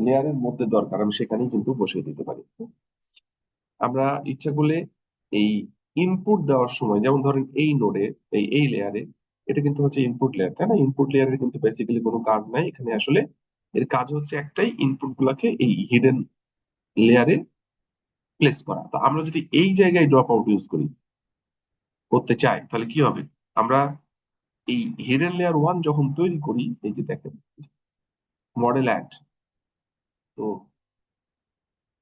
লেয়ারের মধ্যে দরকার আমি সেখানেই কিন্তু বসিয়ে দিতে পারি। আমরা ইচ্ছা করলে এই ইনপুট দেওয়ার সময়, যেমন ধরেন এই নোডে, এই লেয়ারে, এটা কিন্তু হচ্ছে ইনপুট লেয়ার, তাই না? ইনপুট লেয়ারের কিন্তু বেসিক্যালি কোনো কাজ নাই এখানে আসলে। এর কাজ হচ্ছে একটাই, ইনপুট গুলাকে এই হিডেন লেয়ারে প্লেস করা। তো আমরা যদি এই জায়গায় ড্রপ আউট ইউজ করি, করতে চাই, তাহলে কি হবে? আমরা এই হিডেন লেয়ার 1 যখন তৈরি করি, এই যে দেখেন মডেল অ্যাড, তো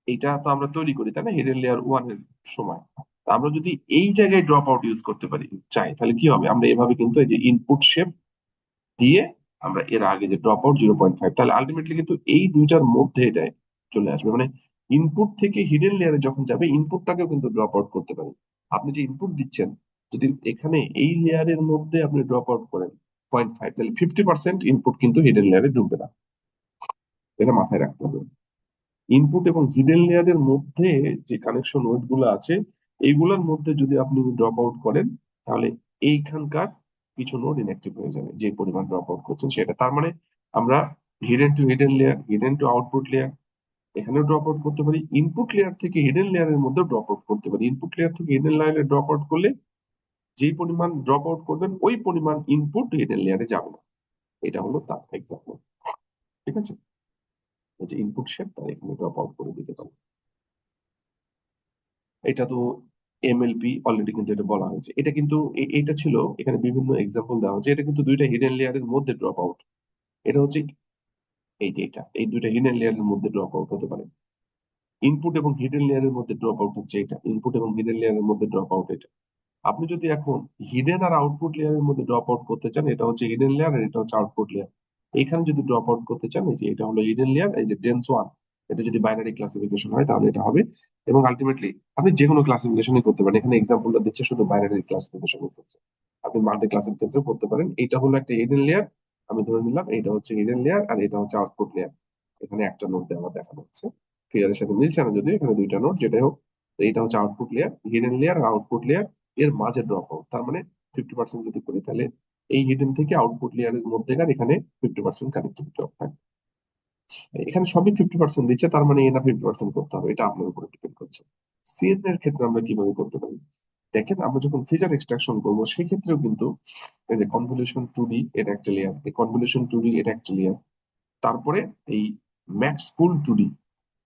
এইটা তো আমরা তৈরি করি তাই না হিডেন লেয়ার 1 এর সময়। তা আমরা যদি এই জায়গায় ড্রপ আউট ইউজ করতে পারি চাই, তাহলে কি হবে? আমরা এভাবে কিন্তু এই যে ইনপুট শেপ দিয়ে আমরা এর আগে যে ড্রপ আউট 0.5, তাহলে আলটিমেটলি কিন্তু এই দুইটার মধ্যে এটা চলে আসবে। মানে ইনপুট থেকে হিডেন লেয়ারে যখন যাবে ইনপুটটাকেও কিন্তু ড্রপ আউট করতে পারি। আপনি যে ইনপুট দিচ্ছেন, যদি এখানে এই লেয়ারের মধ্যে আপনি ড্রপ আউট করেন 0.5, তাহলে 50% ইনপুট কিন্তু হিডেন লেয়ারে ঢুকবে না। এটা মাথায় রাখতে হবে। ইনপুট এবং হিডেন লেয়ারের মধ্যে যে কানেকশন ওয়েট গুলো আছে, এইগুলোর মধ্যে যদি আপনি ড্রপ আউট করেন তাহলে এইখানকার কিছু নোড ইনঅ্যাক্টিভ হয়ে যাবে, যে পরিমাণ ড্রপ আউট করছেন সেটা। তার মানে আমরা hidden to hidden layer, hidden to output layer, এখানেও ড্রপ আউট করতে পারি। ইনপুট লেয়ার থেকে হিডেন লেয়ারের মধ্যে ড্রপ আউট করতে পারি। ইনপুট লেয়ার থেকে হিডেন লেয়ারে ড্রপ আউট করলে যেই পরিমাণ ড্রপ আউট করবেন ওই পরিমাণ ইনপুট হিডেন লেয়ারে যাবে না। এটা হলো তার এক্সাম্পল। ঠিক আছে, এই যে ইনপুট শেপ তার এখানে ড্রপ আউট করে দিতে পারি। এটা তো এমএলপি অলরেডি কিন্তু এটা বলা হয়েছে। এটা কিন্তু এটা ছিল, এখানে বিভিন্ন এক্সাম্পল দেওয়া হচ্ছে। এটা কিন্তু দুইটা হিডেন লেয়ারের মধ্যে ড্রপ আউট। এটা হচ্ছে এই যে এটা, এই দুইটা হিডেন লেয়ারের মধ্যে ড্রপ আউট হতে পারে। ইনপুট এবং হিডেন লেয়ারের মধ্যে ড্রপ আউট হচ্ছে এটা, ইনপুট এবং হিডেন লেয়ারের মধ্যে ড্রপ আউট এটা। আপনি যদি এখন হিডেন আর আউটপুট লেয়ারের মধ্যে ড্রপ আউট করতে চান, এটা হচ্ছে হিডেন লেয়ার আর এটা হচ্ছে আউটপুট লেয়ার। এখানে যদি ড্রপ আউট করতে চান, এই যে এটা হলো হিডেন লেয়ার, এই যে ডেন্স 1, এটা যদি বাইনারি ক্লাসিফিকেশন হয় তাহলে এটা হবে এবং আলটিমেটলি আপনি যে কোনো ক্লাসিফিকেশনই করতে পারেন। এখানে এক্সাম্পলটা দিচ্ছে শুধু বাইনারি ক্লাসিফিকেশনের ক্ষেত্রে, আপনি মাল্টি ক্লাসের ক্ষেত্রে করতে পারেন। এইটা হলো একটা হিডেন লেয়ার, আমি ধরে নিলাম এইটা হচ্ছে হিডেন লেয়ার আর এটা হচ্ছে আউটপুট লেয়ার। এখানে একটা নোট দেওয়া দেখানো হচ্ছে, ফিগারের সাথে মিলছে না যদি, এখানে দুইটা নোট যেটাই হোক। তো এইটা হচ্ছে আউটপুট লেয়ার, হিডেন লেয়ার আর আউটপুট লেয়ার এর মাঝে ড্রপ আউট, তার মানে 50% যদি করি তাহলে এই হিডেন থেকে আউটপুট লেয়ারের মধ্যেকার এখানে 50% কানেক্টিভিটি থাকবে। এখানে সবই 50% দিচ্ছে, তার মানে এনা 50% করতে হবে, এটা আপনার উপর ডিপেন্ড করছে। সিএন এর ক্ষেত্রে আমরা কিভাবে করতে পারি, দেখেন আমরা যখন ফিচার এক্সট্রাকশন করবো সেক্ষেত্রেও কিন্তু এই যে কনভলিউশন টু ডি এটা একটা লেয়ার, এই কনভলিউশন টু ডি এটা একটা লেয়ার, তারপরে এই ম্যাক্স পুল টু ডি,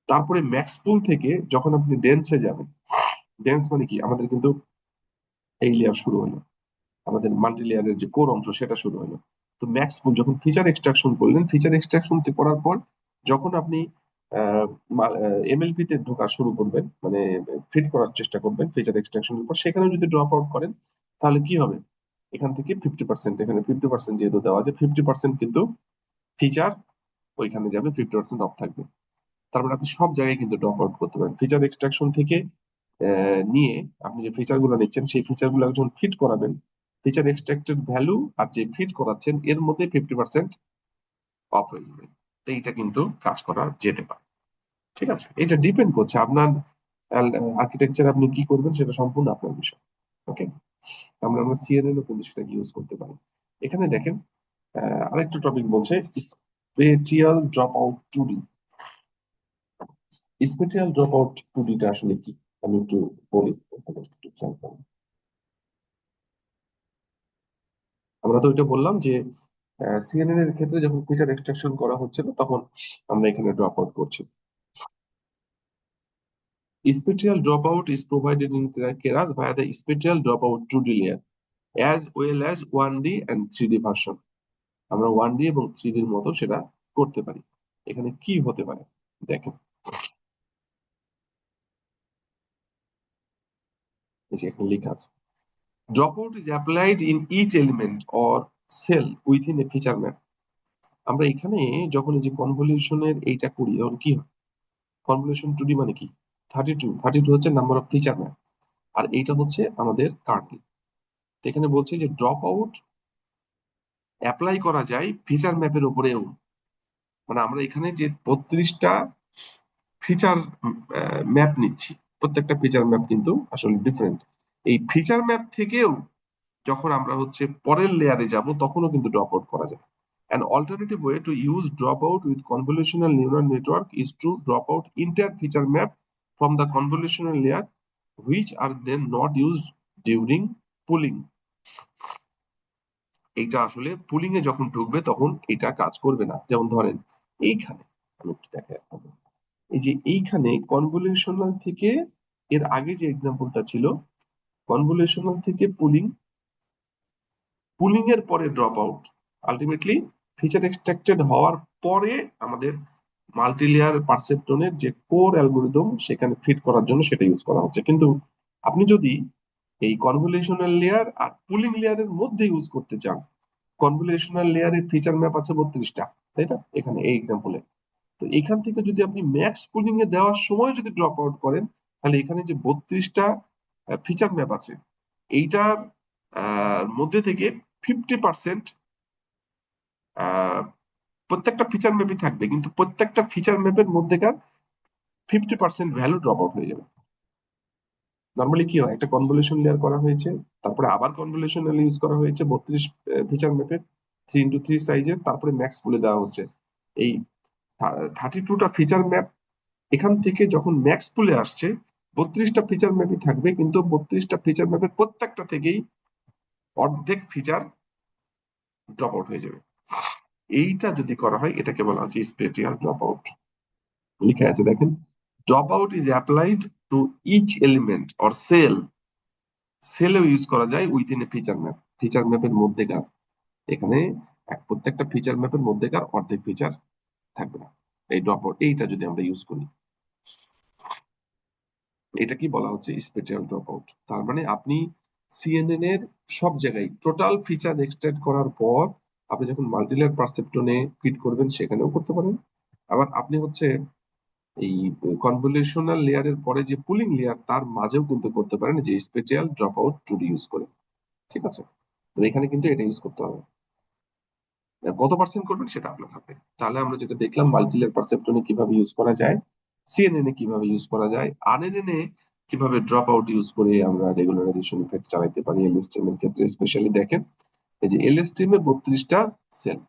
তারপরে ম্যাক্স পুল থেকে যখন আপনি ডেন্সে যাবেন, ডেন্স মানে কি, আমাদের কিন্তু এই লেয়ার শুরু হলো, আমাদের মাল্টি লেয়ারের যে কোর অংশ সেটা শুরু হলো। তো ম্যাক্স যখন ফিচার এক্সট্রাকশন করলেন, ফিচার এক্সট্রাকশন করার পর যখন আপনি এমএলপি তে ঢোকা শুরু করবেন, মানে ফিট করার চেষ্টা করবেন ফিচার এক্সট্রাকশনের পর, সেখানেও যদি ড্রপ আউট করেন তাহলে কি হবে, এখান থেকে 50%, এখানে 50% যেহেতু দেওয়া আছে 50% কিন্তু ফিচার ওইখানে যাবে, 50% অফ থাকবে। তার মানে আপনি সব জায়গায় কিন্তু ড্রপ আউট করতে পারেন ফিচার এক্সট্রাকশন থেকে নিয়ে। আপনি যে ফিচার গুলো নিচ্ছেন সেই ফিচার গুলো যখন ফিট করাবেন, ফিচার এক্সট্রাক্টেড ভ্যালু আর যে ফিট করাচ্ছেন এর মধ্যে 50% অফ হয়ে যাবে। তো এইটা কিন্তু কাজ করা যেতে পারে। ঠিক আছে, এটা ডিপেন্ড করছে আপনার আর্কিটেকচার, আপনি কি করবেন সেটা সম্পূর্ণ আপনার বিষয়। ওকে, আমরা আমরা সিএনএন ও কিন্তু সেটাকে ইউজ করতে পারি। এখানে দেখেন আরেকটা টপিক বলছে স্পেটিয়াল ড্রপ আউট টুডি। স্পেটিয়াল ড্রপ আউট টুডিটা আসলে কি, আমি একটু বলি, তাহলে একটু খেয়াল করুন। আমরা তো ওইটা বললাম যে সিএনএন এর ক্ষেত্রে যখন ফিচার এক্সট্রাকশন করা হচ্ছিল তখন আমরা এখানে ড্রপ আউট করছি। Spatial dropout is provided in Keras via the spatial dropout 2D layer as well as 1D and 3D version. আমরা 1D এবং 3D এর মতো সেটা করতে পারি। এখানে কি হতে পারে দেখেন, এই যে এখানে লেখা আছে dropout is applied in each element or cell within a feature map। আমরা এখানে যখন এই যে কনভলিউশনের এইটা করি তখন কি হয়, কনভলিউশন 2D মানে কি, 32 হচ্ছে নাম্বার অফ ফিচার ম্যাপ, আর এইটা হচ্ছে আমাদের কার্নেল। এখানে বলছে যে ড্রপ আউট অ্যাপ্লাই করা যায় ফিচার ম্যাপের উপরেও, মানে আমরা এখানে যে 32টা ফিচার ম্যাপ নিচ্ছি, প্রত্যেকটা ফিচার ম্যাপ কিন্তু আসলে ডিফারেন্ট। এই ফিচার ম্যাপ থেকেও যখন আমরা হচ্ছে পরের লেয়ারে যাব তখনও কিন্তু ড্রপ আউট করা যায়। An alternative way to use dropout with convolutional neural network is to drop out entire feature map from the convolutional layer, which are then not used during pooling। এইটা আসলে পুলিং এ যখন ঢুকবে তখন এটা কাজ করবে না। যেমন ধরেন এইখানে আমি একটু দেখাই আপনাদের, এই যে এইখানে কনভলিউশনাল থেকে এর আগে যে এক্সাম্পলটা ছিল, কনভলিউশনাল থেকে পুলিং, পুলিং এর পরে drop out, ultimately feature extracted হওয়ার পরে আমাদের মাল্টিলেয়ার পারসেপট্রনের যে কোর অ্যালগোরিদম সেখানে ফিট করার জন্য সেটা ইউজ করা হচ্ছে। কিন্তু আপনি যদি এই কনভলিউশনাল লেয়ার আর পুলিং লেয়ারের মধ্যে ইউজ করতে চান, কনভলিউশনাল লেয়ারে ফিচার ম্যাপ আছে 32টা, তাই না, এখানে এই এক্সাম্পলে। তো এখান থেকে যদি আপনি ম্যাক্স পুলিং এ দেওয়ার সময় যদি ড্রপ আউট করেন, তাহলে এখানে যে 32টা ফিচার ম্যাপ আছে এইটার মধ্যে থেকে 50% প্রত্যেকটা ফিচার ম্যাপই থাকবে, কিন্তু প্রত্যেকটা ফিচার ম্যাপের মধ্যেকার 50% ভ্যালু ড্রপ আউট হয়ে যাবে। নর্মালি কি হয়, একটা কনভলিউশন লেয়ার করা হয়েছে, তারপরে আবার কনভলিউশন ইউজ করা হয়েছে 32 ফিচার ম্যাপের 3x3 সাইজের, তারপরে ম্যাক্স বলে দেওয়া হচ্ছে। এই 32টা ফিচার ম্যাপ এখান থেকে যখন ম্যাক্স পুলে আসছে 32টা ফিচার ম্যাপই থাকবে, কিন্তু 32টা ফিচার ম্যাপের প্রত্যেকটা থেকেই অর্ধেক ফিচার ড্রপ আউট হয়ে যাবে। এইটা যদি করা হয় এটাকে বলা হচ্ছে স্পেটিয়াল ড্রপ আউট। লিখে আছে দেখেন, dropout is applied to each element or cell, সেলেও ইউজ করা যায় within a feature map, feature ম্যাপের মধ্যেকার, এখানে প্রত্যেকটা ফিচার ম্যাপের মধ্যেকার অর্ধেক ফিচার থাকবে না। এই ড্রপ আউট এইটা যদি আমরা ইউজ করি, এটা কি বলা হচ্ছে স্পেটিয়াল ড্রপ আউট। তার মানে আপনি সিএনএন এর সব জায়গায় টোটাল ফিচার এক্সট্রাক্ট করার পর আপনি যখন মাল্টিলেয়ার পারসেপ্ট্রনে ফিট করবেন সেখানেও করতে পারেন। আবার আপনি হচ্ছে এই কনভলিউশনাল লেয়ারের পরে যে পুলিং লেয়ার তার মাঝেও কিন্তু করতে পারেন যে স্পেশাল ড্রপ আউট টুল ইউজ করে। ঠিক আছে, তো এখানে কিন্তু এটা ইউজ করতে হবে। কত পার্সেন্ট করবেন সেটা আপনার হাতে। তাহলে আমরা যেটা দেখলাম মাল্টিলেয়ার পারসেপ্ট্রনে কিভাবে ইউজ করা যায়, সিএনএন এ কিভাবে ইউজ করা যায়, আরএনএন এ কিভাবে ড্রপ আউট ইউজ করে আমরা রেগুলারাইজেশন ইফেক্ট চালাতে পারি এলএসটিএম এর ক্ষেত্রে স্পেশালি। দেখেন এই যে এলএসটিএম এর 32টা সেল,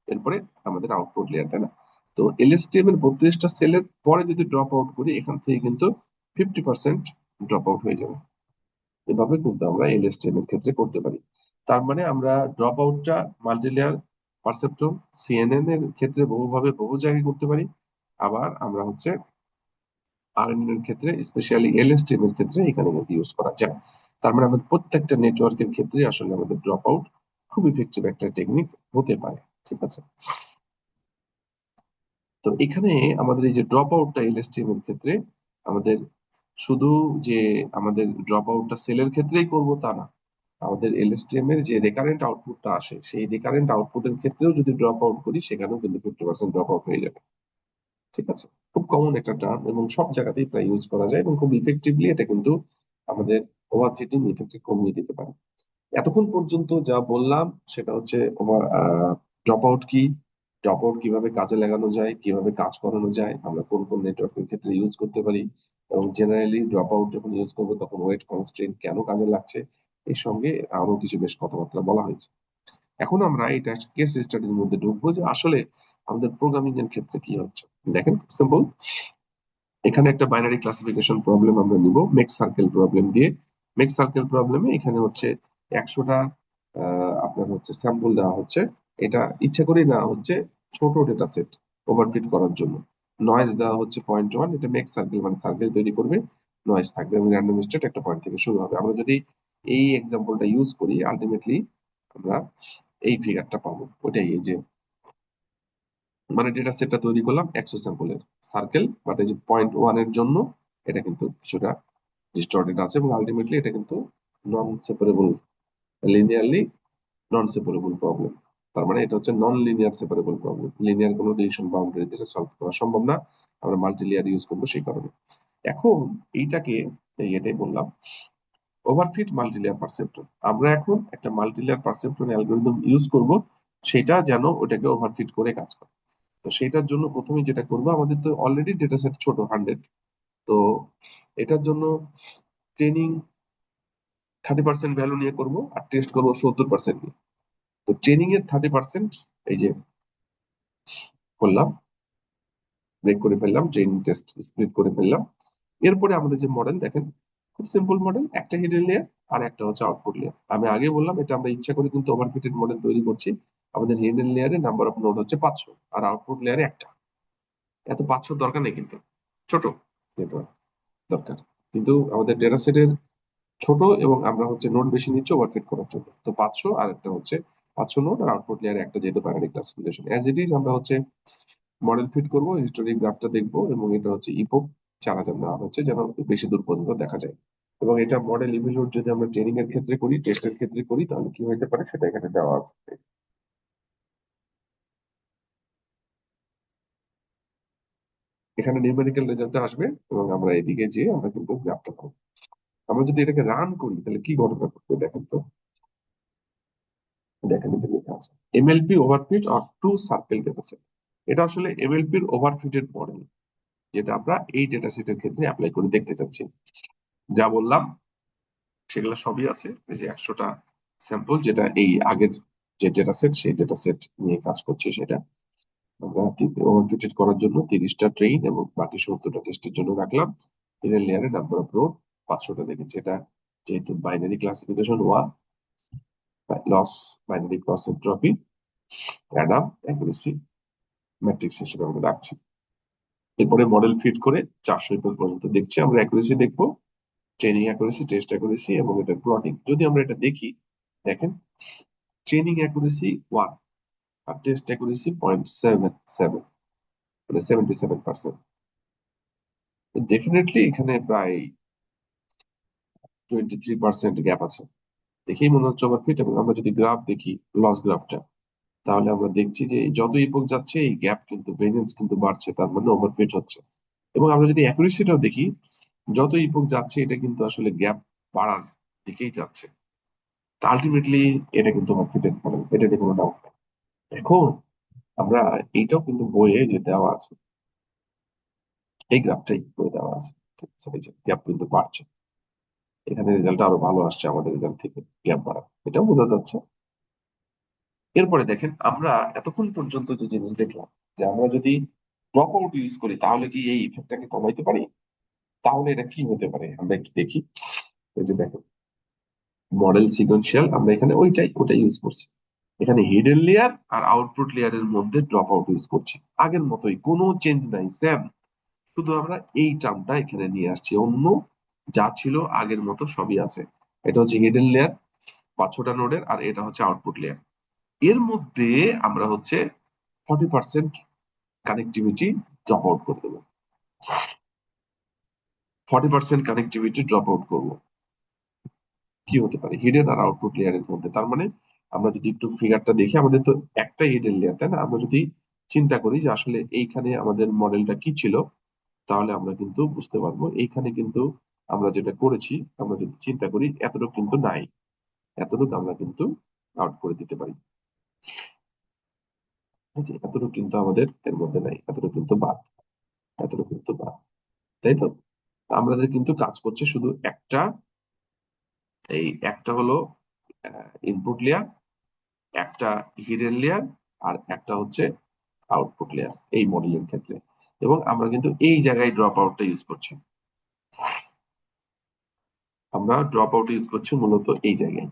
এরপরে আমাদের আউটপুট লেয়ার, তাই না? তো এলএসটিএম এর 32টা সেলের পরে যদি ড্রপ আউট করি এখান থেকে কিন্তু 50% ড্রপ আউট হয়ে যাবে। এভাবে কিন্তু আমরা এলএসটিএম এর ক্ষেত্রে করতে পারি। তার মানে আমরা ড্রপ আউটটা মাল্টিলেয়ার পারসেপ্ট্রন সিএনএন এর ক্ষেত্রে বহুভাবে বহু জায়গায় করতে পারি। আবার আমরা হচ্ছে আরএনএন এর ক্ষেত্রে স্পেশালি এলএসটিএম এর ক্ষেত্রে এখানে কিন্তু ইউজ করা যায়। তার মানে আমাদের প্রত্যেকটা নেটওয়ার্কের ক্ষেত্রে আসলে আমাদের ড্রপ আউট খুব ইফেক্টিভ একটা টেকনিক হতে পারে। ঠিক আছে, তো এখানে আমাদের এই যে ড্রপ আউটটা এলএসটিএম এর ক্ষেত্রে আমাদের শুধু যে আমাদের ড্রপ আউটটা সেলের ক্ষেত্রেই করব তা না, আমাদের এলএসটিএম এর যে রেকারেন্ট আউটপুটটা আসে সেই রেকারেন্ট আউটপুটের ক্ষেত্রেও যদি ড্রপ আউট করি সেখানেও কিন্তু 50% ড্রপ আউট হয়ে যাবে। ঠিক আছে, খুব কমন একটা টার্ম এবং সব জায়গাতেই প্রায় ইউজ করা যায় এবং খুব ইফেক্টিভলি এটা কিন্তু আমাদের ওভারফিটিং ইফেক্ট কমিয়ে দিতে পারে। এতক্ষণ পর্যন্ত যা বললাম সেটা হচ্ছে ওভার ড্রপ আউট কি, ড্রপ আউট কিভাবে কাজে লাগানো যায়, কিভাবে কাজ করানো যায়, আমরা কোন কোন নেটওয়ার্কের ক্ষেত্রে ইউজ করতে পারি, এবং জেনারেলি ড্রপ আউট যখন ইউজ করবো তখন ওয়েট কনস্ট্রেন্ট কেন কাজে লাগছে, এর সঙ্গে আরো কিছু বেশ কথাবার্তা বলা হয়েছে। এখন আমরা এটা কেস স্টাডির মধ্যে ঢুকবো যে আসলে আমাদের প্রোগ্রামিং এর ক্ষেত্রে কি হচ্ছে। দেখেন সিম্পল, এখানে একটা বাইনারি ক্লাসিফিকেশন প্রবলেম আমরা নিব মেক সার্কেল প্রবলেম দিয়ে। মেক সার্কেল প্রবলেমে এখানে হচ্ছে 100টা আপনার হচ্ছে স্যাম্পল দেওয়া হচ্ছে। এটা ইচ্ছা করেই নেওয়া হচ্ছে ছোট ডেটা সেট ওভারফিট করার জন্য। নয়েজ দেওয়া হচ্ছে 0.1, এটা মেক সার্কেল মানে সার্কেল তৈরি করবে, নয়েজ থাকবে এবং র্যান্ডম স্টেট একটা পয়েন্ট থেকে শুরু হবে। আমরা যদি এই এক্সাম্পলটা ইউজ করি আলটিমেটলি আমরা এই ফিগারটা পাবো। ওটাই এই যে মানে ডেটা সেটটা তৈরি করলাম 100 স্যাম্পলের সার্কেল, বাট এই যে 0.1 এর জন্য এটা কিন্তু কিছুটা ডিস্টর্টেড আছে এবং আলটিমেটলি এটা কিন্তু নন সেপারেবল, লিনিয়ারলি নন সেপারেবল প্রবলেম। তার মানে এটা হচ্ছে non linear separable problem, linear কোনো ডিসিশন বাউন্ডারি থেকে সলভ করা সম্ভব না, আমরা মাল্টি লেয়ার ইউজ করবো সেই কারণে। এখন এইটাকে এটাই বললাম ওভারফিট মাল্টি লেয়ার পারসেপ্ট্রন। আমরা এখন একটা multi layer perceptron algorithm use করব সেটা যেন ওটাকে ওভারফিট করে কাজ করে। তো সেটার জন্য প্রথমে যেটা করবো, আমাদের তো অলরেডি ডেটা সেট ছোট 100, তো এটার জন্য ট্রেনিং 30% ভ্যালু নিয়ে করব আর টেস্ট করবো 70% নিয়ে। তো ট্রেনিং এর 30% এই যে করলাম, ব্রেক করে ফেললাম, ট্রেনিং টেস্ট স্প্লিট করে ফেললাম। এরপরে আমাদের যে মডেল দেখেন খুব সিম্পল মডেল, একটা হিডেন লেয়ার আর একটা হচ্ছে আউটপুট লেয়ার। আমি আগে বললাম এটা আমরা ইচ্ছা করে কিন্তু ওভারফিটেড মডেল তৈরি করছি। আমাদের হিডেন লেয়ারে নাম্বার অফ নোড হচ্ছে 500 আর আউটপুট লেয়ারে একটা। এত 500 দরকার নেই কিন্তু, ছোট নেটওয়ার্ক দরকার, কিন্তু আমাদের ডেটা সেটের ছোট এবং আমরা হচ্ছে নোড বেশি নিচ্ছি ওভারফিট করার জন্য। তো 500 আর একটা হচ্ছে 500 নোড আর আউটপুট লেয়ারে একটা, যেহেতু binary classification as it is আমরা হচ্ছে মডেল ফিট করব, হিস্টোরিক গ্রাফটা দেখবো এবং এটা হচ্ছে ইপোক 4000 নেওয়া হচ্ছে যেন বেশি দূর পর্যন্ত দেখা যায়। এবং এটা মডেল ইভ্যালুয়েট যদি আমরা ট্রেনিং এর ক্ষেত্রে করি, টেস্টের ক্ষেত্রে করি, তাহলে কি হতে পারে সেটা এখানে দেওয়া আছে। এখানে নিউমেরিক্যাল রেজাল্ট আসবে এবং আমরা এদিকে যে আমরা কিন্তু গ্রাফটা পাবো। আমরা যদি এটাকে রান করি তাহলে কি ঘটনা ঘটবে দেখেন তো। দেখেন এই যে লেখা আছে MLP overfit or two circle data set. এটা আসলে এমএলপির ওভারফিটেড মডেল, যেটা আমরা এই ডেটা সেটের ক্ষেত্রে অ্যাপ্লাই করে দেখতে চাচ্ছি। যা বললাম সেগুলো সবই আছে, এই যে 100টা স্যাম্পল যেটা এই আগের যে ডেটা সেট সেই ডেটা সেট নিয়ে কাজ করছে সেটা আমরা ওভারফিটেড করার জন্য 30টা ট্রেন এবং বাকি 70টা টেস্টের জন্য রাখলাম। এর লেয়ারে নাম্বার অফ রো 500টা দেখেছি। এটা যেহেতু binary classification one, loss, binary cross entropy, Adam, accuracy matrix হিসেবে আমরা রাখছি। এরপরে মডেল ফিট করে 400 পর্যন্ত দেখছি, আমরা অ্যাকুরেসি দেখবো, ট্রেনিং অ্যাকুরেসি, টেস্ট অ্যাকুরেসি এবং এটার প্লটিং। যদি আমরা এটা দেখি, দেখেন ট্রেনিং অ্যাকুরেসি 1 আর টেস্ট অ্যাকুরেসি 0.77, মানে 77%। ডেফিনেটলি এখানে প্রায় 23% গ্যাপ আছে। দেখেই মনে হচ্ছে ওভারফিট। এবং আমরা যদি গ্রাফ দেখি, লস গ্রাফটা, তাহলে আমরা দেখছি যে যত ইপক যাচ্ছে এই গ্যাপ কিন্তু ভেরিয়েন্স কিন্তু বাড়ছে, তার মানে ওভারফিট হচ্ছে। এবং আমরা যদি অ্যাকুরেসিটাও দেখি, যত ইপক যাচ্ছে এটা কিন্তু আসলে গ্যাপ বাড়ার দিকেই যাচ্ছে। আলটিমেটলি এটা কিন্তু ওভারফিটেড মডেল, এটা নিয়ে কোনো ডাউট নেই। এখন আমরা এইটাও কিন্তু বইয়ে যে দেওয়া আছে, এই গ্রাফটাই বইয়ে দেওয়া আছে, ঠিক আছে? এই যে গ্যাপ কিন্তু বাড়ছে, এখানে রেজাল্ট আরো ভালো আসছে আমাদের রেজাল্ট থেকে, গ্যাপ বাড়া এটাও বোঝা যাচ্ছে। এরপরে দেখেন, আমরা এতক্ষণ পর্যন্ত যে জিনিস দেখলাম, যে আমরা যদি ড্রপ আউট ইউজ করি তাহলে কি এই ইফেক্টটাকে কমাইতে পারি? তাহলে এটা কি হতে পারে আমরা একটু দেখি। এই যে দেখেন, মডেল সিকোয়েন্সিয়াল, আমরা এখানে ওটা ইউজ করছি। এখানে হিডেন লেয়ার আর আউটপুট লেয়ারের মধ্যে ড্রপ আউট ইউজ করছি, আগের মতোই, কোনো চেঞ্জ নাই, সেম। শুধু আমরা এই টার্মটা এখানে নিয়ে আসছি, অন্য যা ছিল আগের মতো সবই আছে। এটা হচ্ছে হিডেন লেয়ার বা ছোট নোডের, আর এটা হচ্ছে আউটপুট লেয়ার। এর মধ্যে আমরা হচ্ছে 40% কানেক্টিভিটি ড্রপ আউট করে দেবো, 40% কানেক্টিভিটি ড্রপ আউট করবো। কি হতে পারে হিডেন আর আউটপুট লেয়ারের মধ্যে? তার মানে আমরা যদি একটু ফিগারটা দেখি, আমাদের তো একটাই হিডেন লেয়ার, তাই না? আমরা যদি চিন্তা করি যে আসলে এইখানে আমাদের মডেলটা কি ছিল, তাহলে আমরা কিন্তু বুঝতে পারবো এইখানে কিন্তু আমরা যেটা করেছি, আমরা যদি চিন্তা করি এতটুকু কিন্তু নাই, এতটুকু আমরা কিন্তু আউট করে দিতে পারি। এই যে এতটুকু কিন্তু আমাদের এর মধ্যে নাই, এতটুকু কিন্তু বাদ, এতটুকু কিন্তু বাদ, তাই তো? আমাদের কিন্তু কাজ করছে শুধু একটা, এই একটা হলো ইনপুট লেয়ার, একটা হিডেন লেয়ার, আর একটা হচ্ছে আউটপুট লেয়ার এই মডেলের ক্ষেত্রে। এবং আমরা কিন্তু এই জায়গায় ড্রপ আউটটা ইউজ করছি, আমরা ড্রপ আউট ইউজ করছি মূলত এই জায়গায়।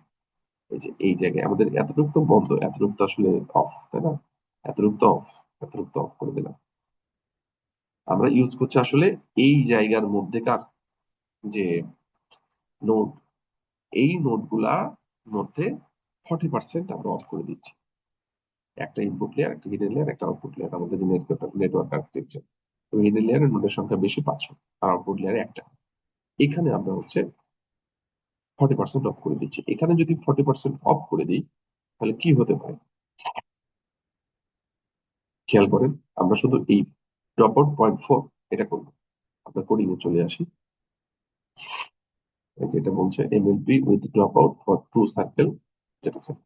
এই যে এই জায়গায় আমাদের এতটুকু তো বন্ধ, এতটুকু তো আসলে অফ, তাই না? এতটুকু তো অফ, এতটুকু তো অফ করে দিলাম। আমরা ইউজ করছি আসলে এই জায়গার মধ্যেকার যে নোড, এই নোড গুলা মধ্যে 40% আমরা অফ করে দিচ্ছি। একটা ইনপুট লেয়ার, একটা হিডেন লেয়ার, একটা আউটপুট লেয়ার, আমাদের যে নেটওয়ার্ক আর্কিটেকচার। তো হিডেন লেয়ারের নোডের সংখ্যা বেশি 500, আর আউটপুট লেয়ারে একটা। এখানে আমরা হচ্ছে 40% অফ করে দিচ্ছি। এখানে যদি 40% অফ করে দিই তাহলে কি হতে পারে খেয়াল করেন। আমরা শুধু এই ড্রপ আউট 0.4 এটা করবো। আমরা কোডিং এ চলে আসি, যেটা বলছে MLP with drop out for true circle, যেটা স্যার।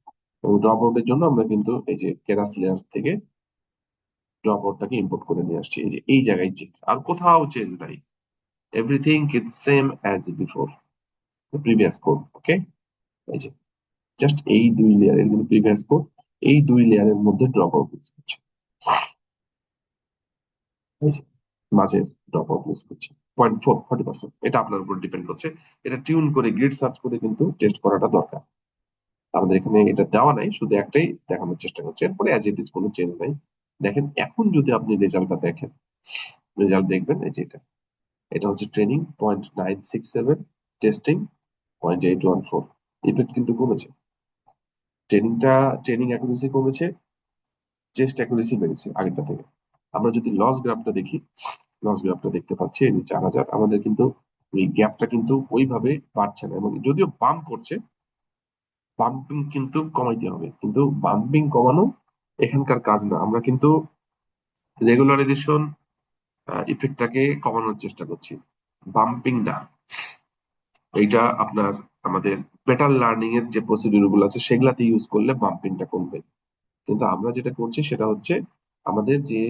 এবং ড্রপ আউটের জন্য আমরা কিন্তু এই যে কেরাস লেয়ার থেকে ড্রপ আউটটাকে ইম্পোর্ট করে নিয়ে আসছি। এই যে এই জায়গায় চেঞ্জ, আর কোথাও চেঞ্জ নাই, everything is same as before the previous code. Okay, এই যে জাস্ট এই দুই লেয়ারের কিন্তু প্রিভিয়াস কোড, এই দুই লেয়ারের মধ্যে ড্রপ আউট ইউজ করছে, এই যে মাঝে ড্রপ আউট ইউজ করছে 0.4, 40%। এটা আপনার উপর ডিপেন্ড করছে, এটা টিউন করে গ্রিড সার্চ করে কিন্তু টেস্ট করাটা দরকার। আমাদের এখানে এটা দেওয়া নাই, শুধু একটাই দেখানোর চেষ্টা করছি, এরপরে অ্যাজ ইট ইজ কোনো চেঞ্জ নাই। দেখেন এখন যদি আপনি রেজাল্টটা দেখেন, রেজাল্ট দেখবেন এই যে এটা, এটা হচ্ছে ট্রেনিং 0.967, টেস্টিং 0.814। ইফেক্ট কিন্তু কমেছে, ট্রেনিংটা, ট্রেনিং অ্যাকুরেসি কমেছে, টেস্ট অ্যাকুরেসি বেড়েছে আগেরটা থেকে। আমরা যদি লস গ্রাফটা দেখি, লস গ্রাফটা দেখতে পাচ্ছি এই যে 4000, আমাদের কিন্তু এই গ্যাপটা কিন্তু ওইভাবে বাড়ছে না, এবং যদিও বাম্প করছে, বাম্পিং কিন্তু কমাইতে হবে, কিন্তু বাম্পিং কমানো এখানকার কাজ না। আমরা কিন্তু রেগুলারাইজেশন ইফেক্টটাকে কমানোর চেষ্টা করছি, বাম্পিং না। এইটা আপনার আমাদের বেটার লার্নিং এর যে প্রসিডিউর গুলো আছে সেগুলাতে ইউজ করলে বাম্পিংটা কমবে। কিন্তু আমরা যেটা করছি সেটা হচ্ছে আমাদের যে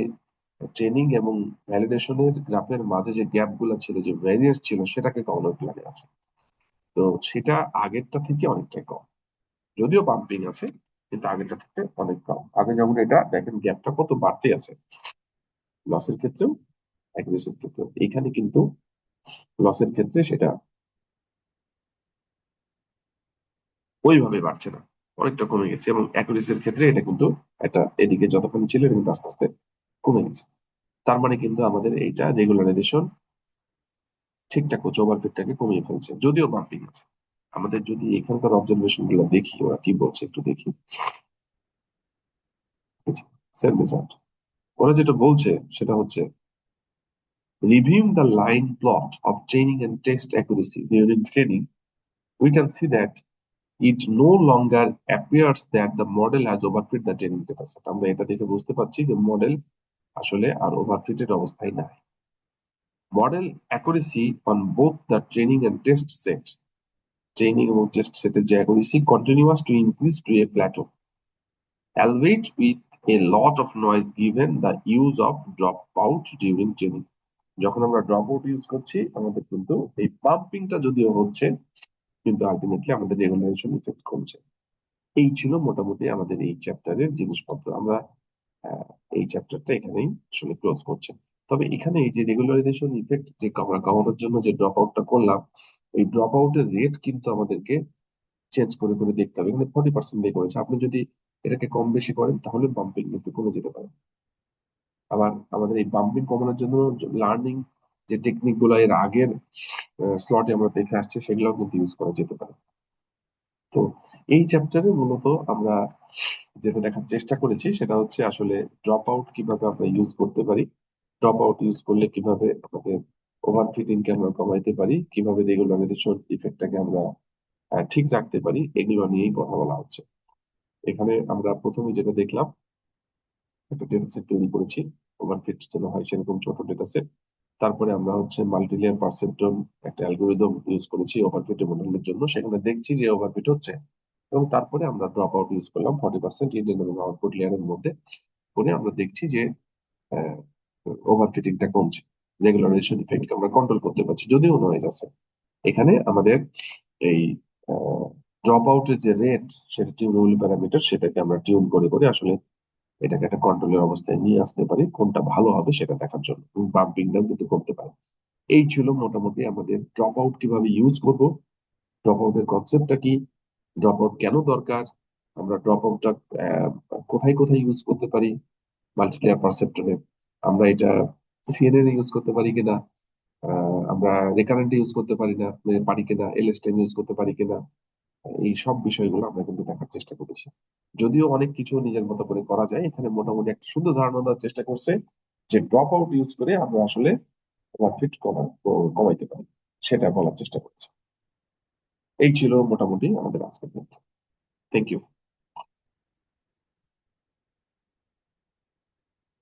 ট্রেনিং এবং ভ্যালিডেশনের গ্রাফের মাঝে যে গ্যাপ গুলো ছিল, যে ভ্যারিয়েন্স ছিল, সেটাকে কমানোর প্ল্যানে আছে। তো সেটা আগেরটা থেকে অনেকটাই কম, যদিও বাম্পিং আছে, কিন্তু আগেরটা থেকে অনেক কম। আগে যেমন এটা দেখেন গ্যাপটা কত বাড়তে আছে, লসের ক্ষেত্রেও অ্যাকুরেসির ক্ষেত্রেও। এখানে কিন্তু লসের ক্ষেত্রে সেটা ওইভাবে বাড়ছে না, অনেকটা কমে গেছে। এবং অ্যাকুরেসির ক্ষেত্রে এটা কিন্তু একটা এদিকে যতখানি ছিল এটা কিন্তু আস্তে আস্তে কমে গেছে। তার মানে কিন্তু আমাদের এইটা রেগুলারাইজেশন ঠিকঠাক হচ্ছে, ওভারফিটটাকে কমিয়ে ফেলছে, যদিও বাম্পিং আছে। আমাদের যদি এখানকার অবজারভেশন গুলো দেখি, ওরা কি বলছে একটু দেখি। সেম রেজাল্ট, ওরা যেটা বলছে সেটা হচ্ছে, reviewing the line plot of training and test accuracy during training, we can see that it no longer appears that the model has overfit the training dataset. আমরা এটা দেখে বুঝতে পারছি যে মডেল আসলে আর ওভারফিটেড অবস্থায় নাই। Model accuracy on both the training and test set, training এবং টেস্ট সেটের যে accuracy continues to increase to a plateau, albeit with a lot of noise given the use of dropout during training. যখন আমরা ড্রপ আউট ইউজ করছি আমাদের কিন্তু এই পাম্পিংটা যদিও হচ্ছে, কিন্তু আলটিমেটলি আমাদের রেগুলারেশন ইফেক্ট কমছে। এই ছিল মোটামুটি আমাদের এই চ্যাপ্টারের জিনিসপত্র। আমরা আহ, এই চ্যাপ্টারটা এখানেই আসলে ক্লোজ করছি। তবে এখানে এই যে রেগুলারাইজেশন ইফেক্ট যে আমরা কমানোর জন্য যে ড্রপ আউটটা করলাম, এই ড্রপ আউটের রেট কিন্তু আমাদেরকে চেঞ্জ করে করে দেখতে হবে। এখানে 40% দিয়ে করেছে, আপনি যদি এটাকে কম বেশি করেন তাহলে বাম্পিং কিন্তু কমে যেতে পারে। আবার আমাদের এই বাম্পিং কমানোর জন্য লার্নিং যে টেকনিক গুলো এর আগের স্লটে আমরা দেখে আসছি সেগুলোও কিন্তু ইউজ করা যেতে পারে। তো এই চ্যাপ্টারে মূলত আমরা যেটা দেখার চেষ্টা করেছি সেটা হচ্ছে আসলে ড্রপ আউট কিভাবে আমরা ইউজ করতে পারি, ড্রপ আউট ইউজ করলে কিভাবে আমাদের ওভারফিটিং কে আমরা কমাইতে পারি, কিভাবে রেগুলারাইজেশন ইফেক্টটাকে আমরা ঠিক রাখতে পারি, এগুলো নিয়েই কথা বলা হচ্ছে। এখানে আমরা প্রথমে যেটা দেখলাম, একটা ডেটা সেট তৈরি করেছি ওভারফিট যেন হয় সেরকম ছোট ডেটা সেট। তারপরে আমরা হচ্ছে মাল্টিলিয়ার পারসেপ্ট্রন একটা অ্যালগোরিদম ইউজ করেছি ওভারফিট মডেলের জন্য, সেখানে দেখছি যে ওভারফিট হচ্ছে। এবং তারপরে আমরা ড্রপ আউট ইউজ করলাম 40% ইনলেট এবং আউটপুট লেয়ারের মধ্যে করে আমরা দেখছি যে ওভারফিটিংটা কমছে, রেগুলারাইজেশন ইফেক্ট আমরা কন্ট্রোল করতে পারছি যদিও নয়েজ আছে। এখানে আমাদের এই ড্রপ আউটের যে রেট, সেটা টিউনেবল প্যারামিটার, সেটাকে আমরা টিউন করে করে আসলে এটাকে একটা কন্ট্রোলের অবস্থায় নিয়ে আসতে পারি, কোনটা ভালো হবে সেটা দেখার জন্য, বাম্পিংটাও কিন্তু করতে পারে। এই ছিল মোটামুটি আমাদের ড্রপ আউট কিভাবে ইউজ করব, ড্রপ আউটের কনসেপ্টটা কি, ড্রপ আউট কেন দরকার, আমরা ড্রপ আউটটা কোথায় কোথায় ইউজ করতে পারি মাল্টিপ্লেয়ার পারসেপ্টরে, আমরা এটা সিএনএন ইউজ করতে পারি কিনা, আমরা রেকারেন্ট ইউজ করতে পারি না পারি কিনা, এলএসটিএম ইউজ করতে পারি কিনা, এই সব বিষয়গুলো আমরা কিন্তু দেখার চেষ্টা করেছি। যদিও অনেক কিছু নিজের মতো করে করা যায়, এখানে মোটামুটি একটা সুন্দর ধারণা দেওয়ার চেষ্টা করছে যে ড্রপ আউট ইউজ করে আমরা আসলে প্রফিট কমাইতে পারি, সেটা বলার চেষ্টা করছি। এই ছিল মোটামুটি আমাদের আজকের। Thank you.